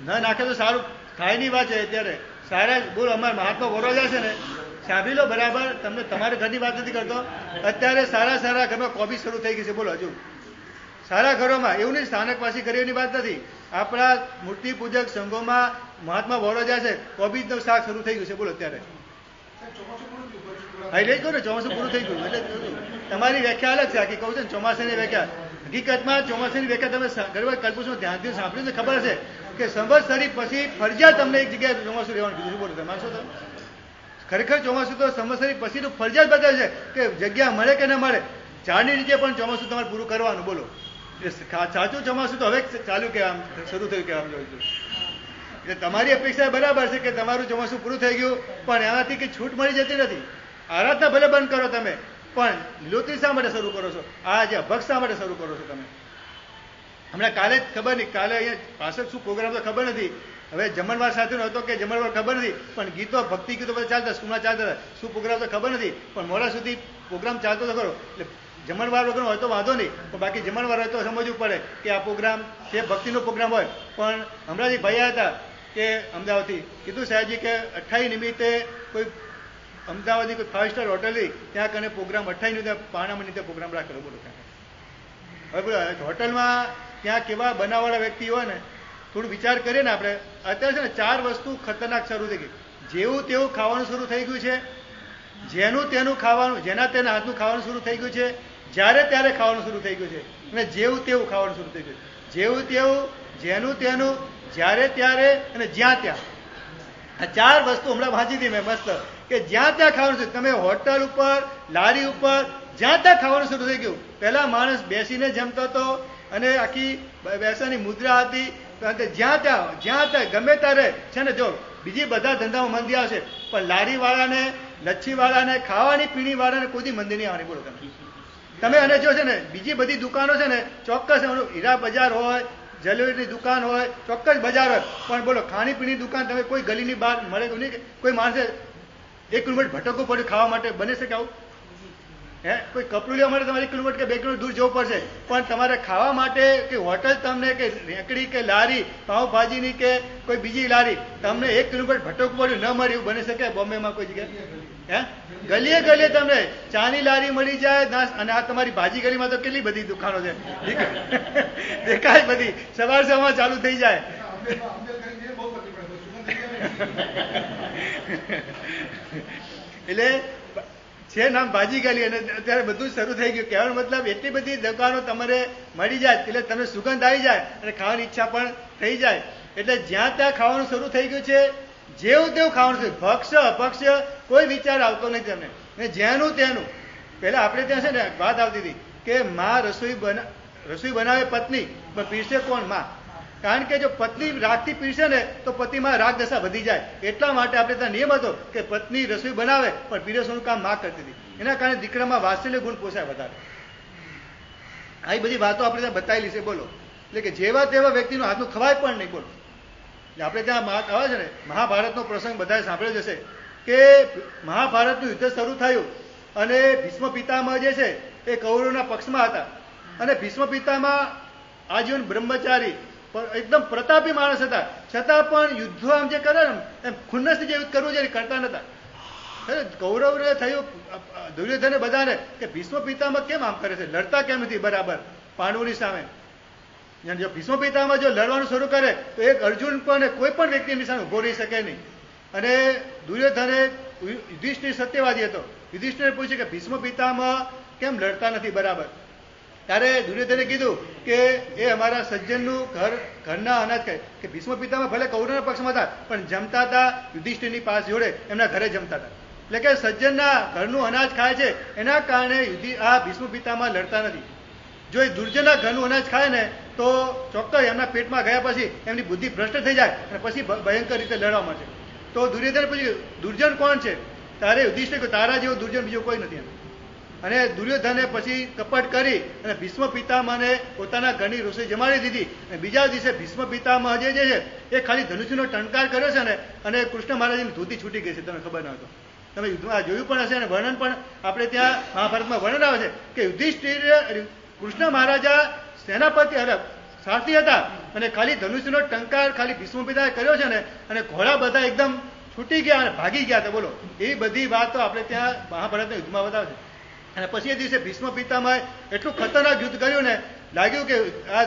ના નાખે તો સારું, ખાયની વાત છે અત્યારે. સારા બોલો, અમારા મહાત્મા વરોજા છે ને, સાંભળી લો બરાબર, તમને તમારા ઘરની વાત નથી કરતો. અત્યારે સારા સારા ઘરમાં કોબી શરૂ થઈ ગઈ છે. બોલો, હજુ સારા ઘરોમાં, એવું નહીં સ્થાનકવાસી ઘરેની વાત નથી, આપણા મૂર્તિ પૂજક સંઘોમાં મહાત્મા વરોજા છે, કોબીજનું શાક શરૂ થઈ ગયું છે. બોલો અત્યારે હા એટલે જ કહું ને, ચોમાસું પૂરું થઈ ગયું. એટલે તમારી વ્યાખ્યા અલગ છે, આખી કહું છે ને ચોમાસાની વ્યાખ્યા. હકીકતમાં ચોમાસાની વ્યાખ્યા તમે ગરબા કલ્પસું ધ્યાનથી સાંભળ્યું તો ખબર હશે કે સંવત્સરી પછી ફરજિયાત તમને એક જગ્યાએ ચોમાસું રહેવાનું કીધું. બોલો તમે માનશો તમે? ખરેખર ચોમાસું તો સંવત્સરી પછી તો ફરજિયાત બતાવે છે કે જગ્યા મળે કે ન મળે, ઝાડની નીચે પણ ચોમાસું તમારે પૂરું કરવાનું. બોલો, સાચું ચોમાસું તો હવે ચાલુ કહેવામ, શરૂ થયું કહેવામ જોઈશું. એટલે તમારી અપેક્ષા બરાબર છે કે તમારું ચોમાસું પૂરું થઈ ગયું, પણ એનાથી કંઈ છૂટ મળી જતી નથી. આરાધના ભલે બંધ કરો તમે, પણ લીલોતરી શા માટે શરૂ કરો છો? આ જે અભક્ષ શા માટે શરૂ કરો છો તમે? હમણાં કાલે જ ખબર નહીં, કાલે અહીંયા પાછળ શું પ્રોગ્રામ તો ખબર નથી, હવે જમણવાર સાથે હતો કે જમણવાર ખબર નથી, પણ ગીતો ભક્તિ ગીતો બધા ચાલતા, સ્કૂલમાં ચાલતા હતા, શું પ્રોગ્રામ તો ખબર નથી, પણ મોડા સુધી પ્રોગ્રામ ચાલતો તો ખરો. એટલે જમણવાર વગર હોય તો વાંધો નહીં, પણ બાકી જમણવાર હોય તો સમજવું પડે કે આ પ્રોગ્રામ છે ભક્તિનો પ્રોગ્રામ હોય. પણ હમણાં જે ભાઈ હતા કે અમદાવાદથી, કીધું સાહેબજી કે 28 નિમિત્તે કોઈ અમદાવાદની કોઈ 5 સ્ટાર હોટલ હતી, ત્યાં કને પ્રોગ્રામ 28 નિમિત્તે પાણામાં નીચે પ્રોગ્રામ રાખેલો. બોલો, હવે બોલો હોટલમાં ત્યાં કેવા બનાવવાળા વ્યક્તિ હોય ને, થોડું વિચાર કરીએ ને આપણે. અત્યારે છે ને 4 વસ્તુ ખતરનાક શરૂ થઈ ગઈ. જેવું તેવું ખાવાનું શરૂ થઈ ગયું છે, જેનું તેનું ખાવાનું, જેના તેના હાથનું ખાવાનું શરૂ થઈ ગયું છે, જ્યારે ત્યારે ખાવાનું શરૂ થઈ ગયું છે, અને જેવું તેવું ખાવાનું શરૂ થઈ ગયું છે. જેવું તેવું, જેનું તેનું, જ્યારે ત્યારે અને જ્યાં ત્યાં. આ 4 વસ્તુ હમણાં વાંચી હતી મેં મસ્ત, કે જ્યાં ત્યાં ખાવાનું છે. તમે હોટલ ઉપર, લારી ઉપર, જ્યાં ત્યાં ખાવાનું શરૂ થઈ ગયું. પહેલા માણસ બેસીને જમતો હતો અને આખી બેસાની મુદ્રા હતી, જ્યાં ત્યાં ગમે ત્યારે છે ને. જો બીજી બધા ધંધામાં મંદી આવશે, પણ લારી વાળાને, લચ્છી વાળાને, ખાવાની પીણી વાળાને કોઈ મંદી નહીં આવવાની. બોલો તમે અને જો છે ને બીજી બધી દુકાનો છે ને, ચોક્કસ હીરા બજાર હોય, જ્વેલરીની દુકાન હોય, ચોક્કસ બજાર હોય, પણ બોલો ખાણીપીણી દુકાન તમે કોઈ ગલીની બહાર મળે નહીં. કોઈ માણસે 1 કિલોમીટર ભટકવું પડ્યું ખાવા માટે, બને છે કે આવું? કોઈ કપડું લેવા માટે તમારે 1 કિલોમીટર કે 2 કિલોમીટર દૂર જવું પડશે, પણ તમારે ખાવા માટે કે હોટલ તમને કે રેકડી કે લારી પાઉંભાજીની કે કોઈ બીજી લારી તમને 1 કિલોમીટર ભટકવું પડ્યું ન મળ્યું બની શકે બોમ્બેમાં કોઈ જગ્યાએ? ગલીએ ગલીએ તમને ચાની લારી મળી જાય. અને આ તમારી ભાજી ગલીમાં તો કેટલી બધી દુકાનો છે, દેખાય બધી, સવાર સવારમાં ચાલુ થઈ જાય. એટલે છે નામ ભાજી ગલી, અને અત્યારે બધું શરૂ થઈ ગયું. કહેવાનો મતલબ એટલી બધી દુકાનો તમારે મળી જાય એટલે તમને સુગંધ આવી જાય અને ખાવાની ઈચ્છા પણ થઈ જાય. એટલે જ્યાં ત્યાં ખાવાનું શરૂ થઈ ગયું છે, જેવું તેવું ખાવાનું છે, ભક્ષ અભક્ષ કોઈ વિચાર આવતો નથી તમને. જેનું તેનું. પહેલા આપણે ત્યાં છે ને વાત આવતી હતી કે માં રસોઈ બનાવે પત્ની, પણ પીરસે કોણ? માં. કારણ કે જો પત્ની રાગથી પીરસે ને તો પતિમાં રાગ દશા વધી જાય. એટલા માટે આપણે ત્યાં નિયમ હતો કે પત્ની રસોઈ બનાવે પણ પીરસવાનું કામ માં કરતી હતી. એના કારણે દીકરામાં વાત્સલ્ય ગુણ પોસાય વધારે. આવી બધી વાતો આપણે ત્યાં બતાવેલી છે. બોલો, એટલે કે જેવા તેવા વ્યક્તિનું હાથનું ખવાય પણ નહીં. બોલો, આપણે ત્યાં આવે છે ને મહાભારતનો પ્રસંગ બધા સાંભળ્યો જશે કે મહાભારતનું યુદ્ધ શરૂ થયું અને ભીષ્મ પિતામહ જે છે એ કૌરવોના પક્ષમાં હતા. અને ભીષ્મ પિતામહ આજીવન બ્રહ્મચારી એકદમ પ્રતાપી માણસ હતા, છતાં પણ યુદ્ધો આમ જે કરે ને એમ ખુન્નસથી જે યુદ્ધ કરવું છે કરતા નતા. કૌરવને થયું દુર્યોધને બધાને કે ભીષ્મ પિતામહ કેમ આમ કરે છે, લડતા કેમ નથી બરાબર પાંડવોની સામે. જો ભીષ્મ પિતામહ જો લડવાનું શરૂ કરે તો એક અર્જુન પણ કોઈ પણ વ્યક્તિની સામે ઉભો રહી શકે નહીં. અને દુર્યોધને યુધિષ્ઠિર સત્યવાદી હતો. યુધિષ્ઠિરે પૂછ્યું કે ભીષ્મ પિતામહ કેમ લડતા નથી બરાબર? ત્યારે દુર્યોધને કીધું કે એ અમારા સજ્જનનું ઘરના અનાજ ખાય. કે ભીષ્મ પિતામહ ભલે કૌરવના પક્ષમાં હતા પણ જમતા હતા યુધિષ્ઠિરની પાસે જોડે, એમના ઘરે જમતા હતા. એટલે કે સજ્જનના ઘરનું અનાજ ખાય છે, એના કારણે આ ભીષ્મ પિતામહ લડતા નથી. જો એ દુર્જનના ઘરનું અનાજ ખાય ને તો ચોક્કસ એમના પેટમાં ગયા પછી એમની બુદ્ધિ ભ્રષ્ટ થઈ જાય અને પછી ભયંકર રીતે લડવા મળશે. તો દુર્યોધન પૂછ્યું દુર્જન કોણ છે? તારે યુધિષ્ઠિર તારા જેવો દુર્જન બીજો કોઈ નથી. અને દુર્યોધને પછી કપટ કરી અને ભીષ્મ પિતામહને પોતાના ઘરની રસોઈ જમાડી દીધી. અને બીજા દિવસે ભીષ્મ પિતામહ જે છે એ ખાલી ધનુષ્યનો ટંકાર કર્યો છે ને અને કૃષ્ણ મહારાજની ધોતી છૂટી ગઈ છે. તમને ખબર ન હતો? તમે યુદ્ધમાં જોયું પણ હશે અને વર્ણન પણ આપણે ત્યાં મહાભારતમાં વર્ણન આવે છે કે યુધિષ્ઠિર કૃષ્ણ મહારાજા સેનાપતિ સારથી હતા અને ખાલી ધનુષ્યનો ટંકાર ખાલી ભીષ્મ પિતાએ કર્યો છે ને અને ઘોડા બધા એકદમ છૂટી ગયા અને ભાગી ગયા હતા. બોલો, એ બધી વાતો આપણે ત્યાં મહાભારતના યુદ્ધમાં બતાવે છે. અને પછી એ દિવસે ભીષ્મ પિતામહે એટલું ખતરનાક યુદ્ધ કર્યું ને લાગ્યું કે આ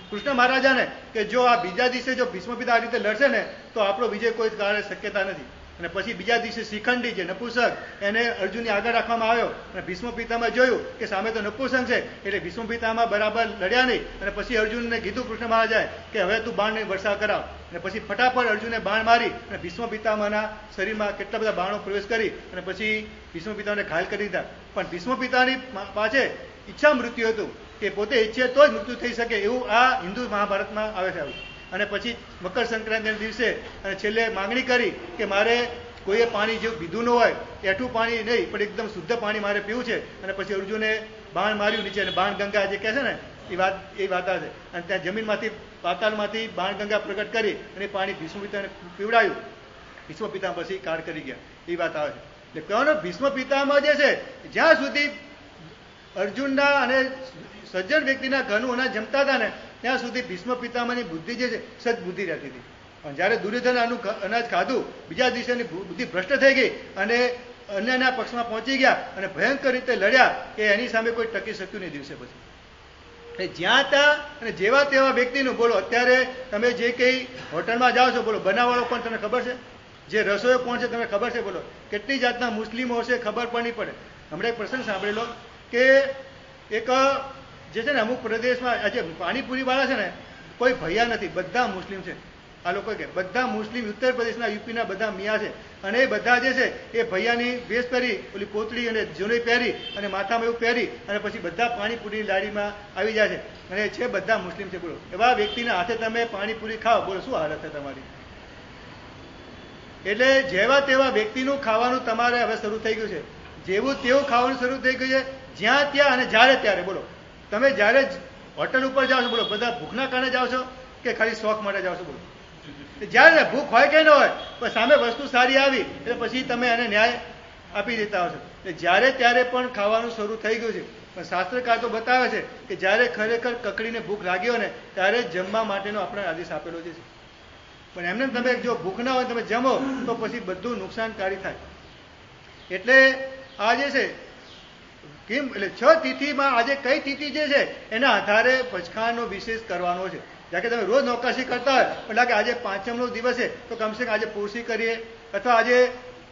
કૃષ્ણ મહારાજાને કે જો આ બીજા દિવસે જો ભીષ્મ પિતા આ રીતે લડશે ને તો આપણો વિજય કોઈ કારણે શક્યતા નથી. અને પછી બીજા દિવસે શિખંડી જે નપુંસક એને અર્જુનની આગળ રાખવામાં આવ્યો અને ભીષ્મ પિતામહે જોયું કે સામે તો નપુંસક છે એટલે ભીષ્મ પિતામહ બરાબર લડ્યા નહીં. અને પછી અર્જુનને કીધું કૃષ્ણ મહારાજાએ કે હવે તું બાણને વર્ષા કરાવ. અને પછી ફટાફટ અર્જુને બાણ મારી અને ભીષ્મ પિતામહના શરીરમાં કેટલા બધા બાણો પ્રવેશ કરી અને પછી ભીષ્મ પિતાને ઘાયલ કરી દીધા. પણ ભીષ્મ પિતાની પાસે ઈચ્છા મૃત્યુ હતું કે પોતે ઈચ્છે તો જ મૃત્યુ થઈ શકે એવું આ હિન્દુ મહાભારતમાં આવે છે. અને પછી મકર સંક્રાંતિના દિવસે અને છેલ્લે માંગણી કરી કે મારે કોઈએ પાણી જેવું પીધું ન હોય, એઠું પાણી નહીં પણ એકદમ શુદ્ધ પાણી મારે પીવું છે. અને પછી અર્જુને બાણ માર્યું નીચે અને બાણ ગંગા જે કહે છે ને એ વાત આવે છે. અને ત્યાં જમીનમાંથી પાતાળમાંથી બાણ ગંગા પ્રગટ કરી અને પાણી ભીષ્મ પિતાને પીવડાયું. ભીષ્મ પિતામહ પછી કાર કરી ગયા એ વાત આવે છે. એટલે કહેવાનો ભીષ્મ પિતામહ જે છે જ્યાં સુધી અર્જુનના અને સજ્જન વ્યક્તિના ઘરનું અનાજ જમતા હતા ને ત્યાં સુધી ભીષ્મ પિતામહની બુદ્ધિ જે છે સદબુદ્ધિ રહેતી હતી. પણ જ્યારે દુર્યોધન આનું અનાજ ખાધું બીજા દિવસેની બુદ્ધિ ભ્રષ્ટ થઈ ગઈ અને અન્યના પક્ષમાં પહોંચી ગયા અને ભયંકર રીતે લડ્યા કે એની સામે કોઈ ટકી શક્યું નહીં દિવસે પછી. એટલે જ્યાં ત્યાં અને જેવા તેવા વ્યક્તિનું બોલો. અત્યારે તમે જે કંઈ હોટલમાં જાઓ છો બોલો, બનાવવાળો કોણ તમને ખબર છે? જે રસોઈયો કોણ છે તમને ખબર છે? બોલો, કેટલી જાતના મુસ્લિમો હશે ખબર પણ નહીં પડે. હમણાં એક પ્રસંગ સાંભળેલો કે એક જે છે ને અમુક પ્રદેશમાં આજે પાણીપુરી વાળા છે ને કોઈ ભૈયા નથી, બધા મુસ્લિમ છે. આ લોકો કે બધા મુસ્લિમ ઉત્તર પ્રદેશના યુપીના બધા મિયા છે અને એ બધા જે છે એ ભૈયાની વેશ પહેરી ઓલી પોતળી અને જુનઈ પહેરી અને માથામાં એવું પહેરી અને પછી બધા પાણીપુરીની લારીમાં આવી જાય છે અને છે બધા મુસ્લિમ છે. બોલો, એવા વ્યક્તિના હાથે તમે પાણીપુરી ખાઓ, બોલો શું હાલત છે તમારી? એટલે જેવા તેવા વ્યક્તિનું ખાવાનું તમારે હવે શરૂ થઈ ગયું છે. જેવું તેવું ખાવાનું શરૂ થઈ ગયું છે જ્યાં ત્યાં અને જ્યારે ત્યારે. બોલો, તમે જ્યારે હોટલ ઉપર જાઓ છો બોલો, બધા ભૂખના કારણે જાઓ છો કે ખાલી શોખ માટે જાઓ છો? બોલો, જ્યારે ભૂખ હોય કે ન હોય પણ સામે વસ્તુ સારી આવી એટલે પછી તમે એને ન્યાય આપી દેતા હોય છે. જ્યારે ત્યારે પણ ખાવાનું શરૂ થઈ ગયું છે, પણ શાસ્ત્રકાર તો બતાવે છે કે જ્યારે ખરેખર કકડીને ભૂખ લાગી હોય ને ત્યારે જમવા માટેનો આપણે આદેશ આપેલો છે. પણ એમને તમે જો ભૂખ ના હોય તમે જમો તો પછી બધું નુકસાનકારી થાય. એટલે આ જે છે કેમ એટલે 6 તિથિમાં આજે કઈ તિથિ જે છે એના આધારે પચખાણનો વિશેષ કરવાનો છે. કારણ કે તમે રોજ નોકાશી કરતા હોય એટલે કે આજે 5મનો દિવસ છે તો કમસે કમ આજે પૂરસી કરીએ અથવા આજે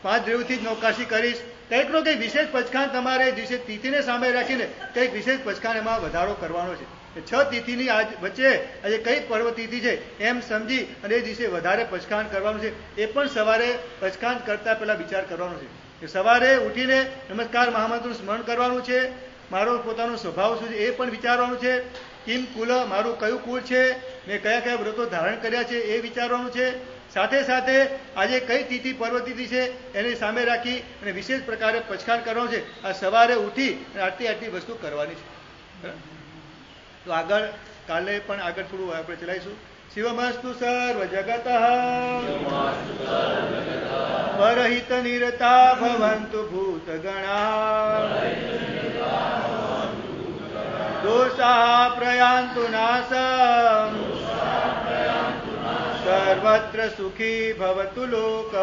5 દ્રવ્યથી જ નોકાશી કરીશ. કંઈકનો કંઈક વિશેષ પચખાણ તમારે દિવસે તિથિને સામે રાખીને કંઈક વિશેષ પચખાણ એમાં વધારો કરવાનો છે. 6 તિથિની આજ વચ્ચે આજે કઈ પર્વ તિથિ છે એમ સમજી અને એ દિવસે વધારે પચખાણ કરવાનું છે. એ પણ સવારે પચખાણ કરતા પહેલા વિચાર કરવાનો છે કે સવારે ઉઠીને નમસ્કાર મહામંત્રનું સ્મરણ કરવાનું છે. મારો પોતાનો સ્વભાવ શું છે એ પણ વિચારવાનું છે. કિમ કુલ મારું કયું કુળ છે, મેં કયા કયા વ્રતો ધારણ કર્યા છે એ વિચારવાનું છે. સાથે સાથે આજે કઈ તિથિ પર્વ તિથિ છે એની સામે રાખી અને વિશેષ પ્રકારે પચખાણ કરવાનું છે. આ સવારે ઉઠી અને આટલી વસ્તુ કરવાની છે. તો આગળ કાલે પણ આગળ થોડું આપણે ચલાવીશું. શિવમસ્તુ સર્વ જગત પરહિત નિરતા ભવંતુ ભૂત ગણા દોષા પ્રયાન્તુ નાશમ સર્વત્ર સુખી ભવતુ લોક.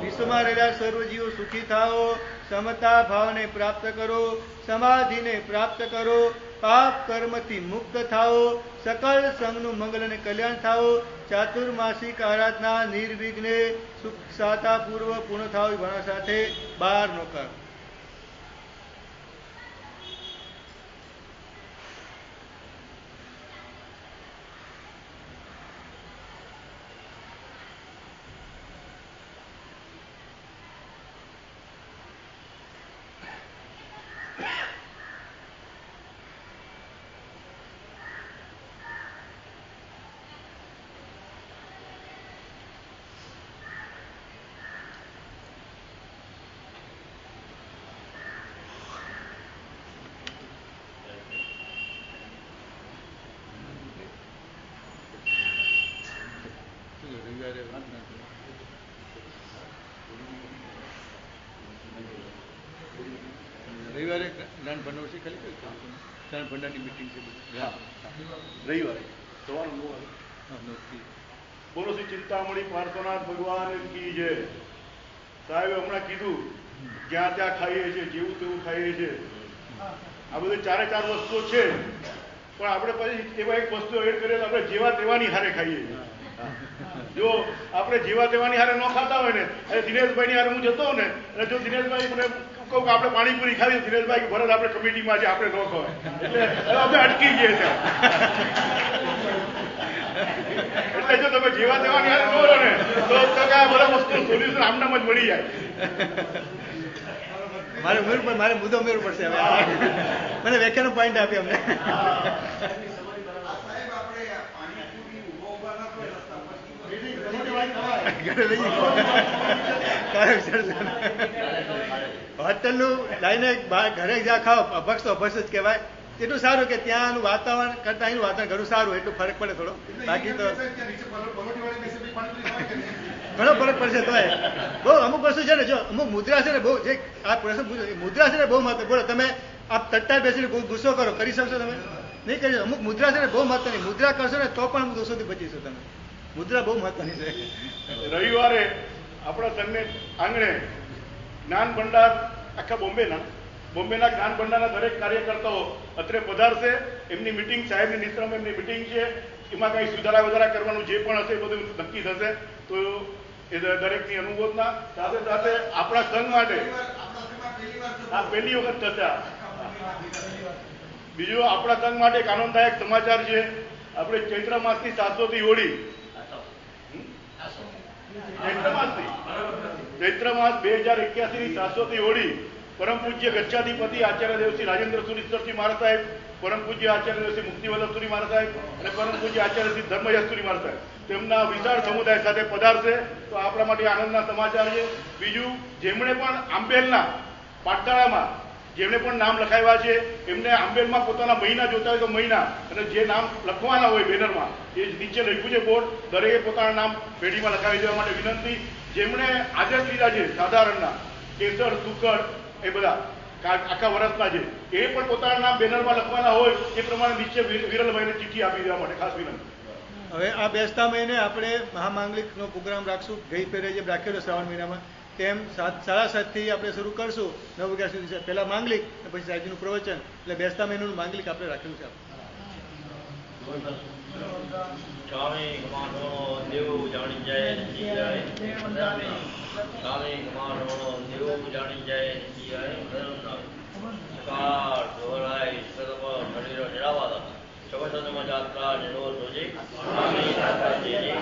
વિશ્વમાં રહેલા સર્વ જીવો સુખી થાઓ, સમતા ભાવને પ્રાપ્ત કરો, સમાધિને પ્રાપ્ત કરો, પાપ કર્મથી મુક્ત થાઓ, સકલ સંઘનું મંગલ અને કલ્યાણ થાઓ, ચાતુર્માસિક આરાધના નિર્વિઘ્ને સુખ સાતા પૂર્વ પૂર્ણ થાઓ ભણા સાથે 12 નોકાર. રવિવારે જ્ઞાન ભંડાર છે ખાલી જ્ઞાન ભંડારની મીટિંગ છે રવિવારે સવારનું બોલો શ્રી ચિંતામણી પાર્શ્વનાથ ભગવાન કી જય. સાહેબે હમણાં કીધું જ્યાં ત્યાં ખાઈએ છીએ, જેવું તેવું ખાઈએ છીએ. આ બધું 4 વસ્તુઓ છે, પણ આપણે પછી એવા એક વસ્તુ એડ કરીએ તો આપણે જેવા તેવાની હારે ખાઈએ છીએ. જો આપણે જેવા તેવાની હારે ન ખાતા હોય ને, અને દિનેશભાઈની હારે હું જતો ને, અને જો દિનેશભાઈ મને કહું કે આપણે પાણીપુરી ખાવી, દિનેશભાઈ ભરત આપણે કમિટીમાં છે આપણે ન ખવાય, એટલે અમે અટકી જઈએ છીએ. એટલે જો તમે જેવા તેવાની હારે ન રહો ને તો આ બધા વસ્તુનું સોલ્યુશન આમનામ જ મળી જાય. મારે મુદ્દો ઉમેરવો પડશે હવે. મને વ્યાખ્યાનો પોઈન્ટ આપી અમને. હોટલનું લાઈને ઘરે જ્યાં ખાઓ અભક્ષ તો અભક્ષ જ કહેવાય. એટલું સારું કે ત્યાંનું વાતાવરણ કરતા અહીંનું વાતાવરણ ઘણું સારું, એટલું ફરક પડે થોડો. બાકી તો ઘણો ફરક પડશે. તો બહુ અમુક વસ્તુ છે ને, જો અમુક મુદ્રા છે ને બહુ જે આ પ્રશ્ન મુદ્રા છે ને બહુ મહત્વ. બોલો તમે આપ તટ્ટા બેસીને ગુસ્સો કરો, કરી શકશો તમે? નહીં કરી. અમુક મુદ્રા છે ને બહુ મહત્વની. મુદ્રા કરશો ને તો પણ અમુક દોષોથી બચીશો તમે. મુદ્રા બહુ મહત્વની છે. રવિવારે આપણા સંઘને આંગણે જ્ઞાન ભંડાર આખા બોમ્બેના જ્ઞાન ભંડારના દરેક કાર્યકર્તાઓ અત્રે પધારશે. એમની મિટિંગ, સાહેબની નિશ્રામ એમની મિટિંગ છે. એમાં કંઈ સુધારા વધારા કરવાનું જે પણ હશે એ બધું નક્કી થશે. તો એ દરેકની અનુમોદના સાથે સાથે આપણા સંઘ માટે આ પહેલી વખત થશે. બીજું આપણા સંઘ માટે એક આનંદદાયક સમાચાર છે. આપણે ચૈત્ર માસની શાશ્વતી હોળી, ચૈત્ર માસ 2081 ની શાશ્વતી હોળી પરમ પૂજ્ય ગચ્છાધિપતિ આચાર્ય દેવશ્રી રાજેન્દ્ર સુરીશ્વરજી મહારાજ સાહેબ, પરમ પૂજ્ય આચાર્ય દેવશ્રી મુક્તિવલ્લભસુરી મહારાજ સાહેબ અને પરમ પૂજ્ય આચાર્ય શ્રી ધર્મયસુરી મહારાજ સાહેબ તેમના વિશાળ સમુદાય સાથે પધારશે. તો આપણા માટે આનંદના સમાચાર છે. બીજું, જેમણે પણ આંબેલના પાઠશાળામાં જેમને પણ નામ લખાવ્યા છે એમને આંબેલમાં પોતાના મહિના જોતા હોય તો મહિના, અને જે નામ લખવાના હોય બેનરમાં એ નીચે લખ્યું છે બોર્ડ, દરેકે પોતાના નામ પેઢીમાં લખાવી દેવા માટે વિનંતી. જેમણે આદેશ લીધા છે સાધારણના, કેસર સુકર એ બધા આખા વર્ષના છે, એ પણ પોતાના નામ બેનરમાં લખવાના હોય એ પ્રમાણે નીચે વિરલભાઈને ચિઠ્ઠી આપી દેવા માટે ખાસ વિનંતી. હવે આ બેસતા મહિને આપણે મહામાંગલિકનો પ્રોગ્રામ રાખશું. ગઈ ફેરે જે રાખ્યો શ્રાવણ મહિનામાં તેમ 7:30 આપણે શરૂ કરશું 9 વાગ્યા સુધી. પહેલા માંગલિક પછી સાહેબજીનું પ્રવચન, એટલે બેસતા મહિનાનું માંગલિક આપણે રાખેલું છે. સ્વામી કમાનો દેવ જાણી જાય નજી જાય, સ્વામી કમાનો દેવ જાણી જાય નજી જાય, કાર દોરાય સર્વ શરીર નિરાવાદ જગતમાં જાત્રા નિરોધ હોજે, સ્વામી દાદાજી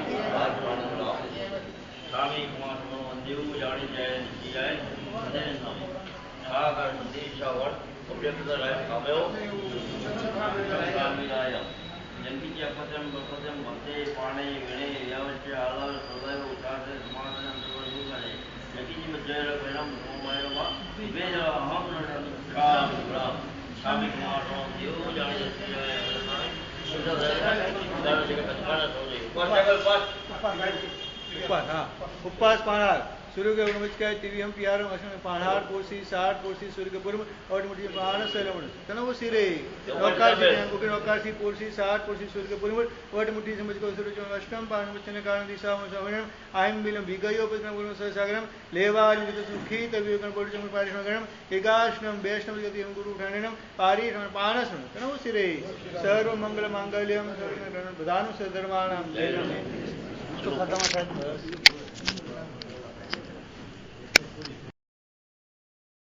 આત્માનંદ રામ. સ્વામી કમાનો દેવ જાણી જાય નજી જાય, અને સાગર સંદેશાવર અભ્યક્ત રાય કામ્યો સ્વામી રાય જંગીજી અપત્યમ બપત્યમ ભક્તે પાણે વિણે યાવચ્ય આલવ સદૈવ ઉચારે સમાધાન અંતર્ગત કરે જંગીજી મજ્જર પરિણામ મોમાયમાં વિવેદ અહમ રામ રામ. સ્વામી કુમાર દેવ જાણી ઉપવાસ પાણાર સૂર્ય નમસ્કાર ટીવીએમ પિયાર પાણાર પોસી 60 પોસી સૂર્ય પૂર્વ ઓટમોટી પાણસ રમણ તનવો સિરે નોકાસી અંગુકે નોકાસી પોસી 60 પોસી સૂર્ય પૂર્વ ઓટમોટી સમજકો સૂર્ય અષ્ટમ પાણ વચન કારણ દિશામાં સવણમ આયમ બિલમ વિગયો પદ્મ ગુણ સસાગરમ લેવાલ વિદ સુખી તવિયોગણ બોડ જમ પારિષ્ણ ગણમ એકાશ્નમ બેષ્ણમ ગતિ ગુરુ ઠાણનમ પારિષ્ણ પાણસ તનવો સિરે સર્વ મંગલ માંગલ્યમ સર્વ બધાનું સધર્માણામ જય તો ખતમ થાય.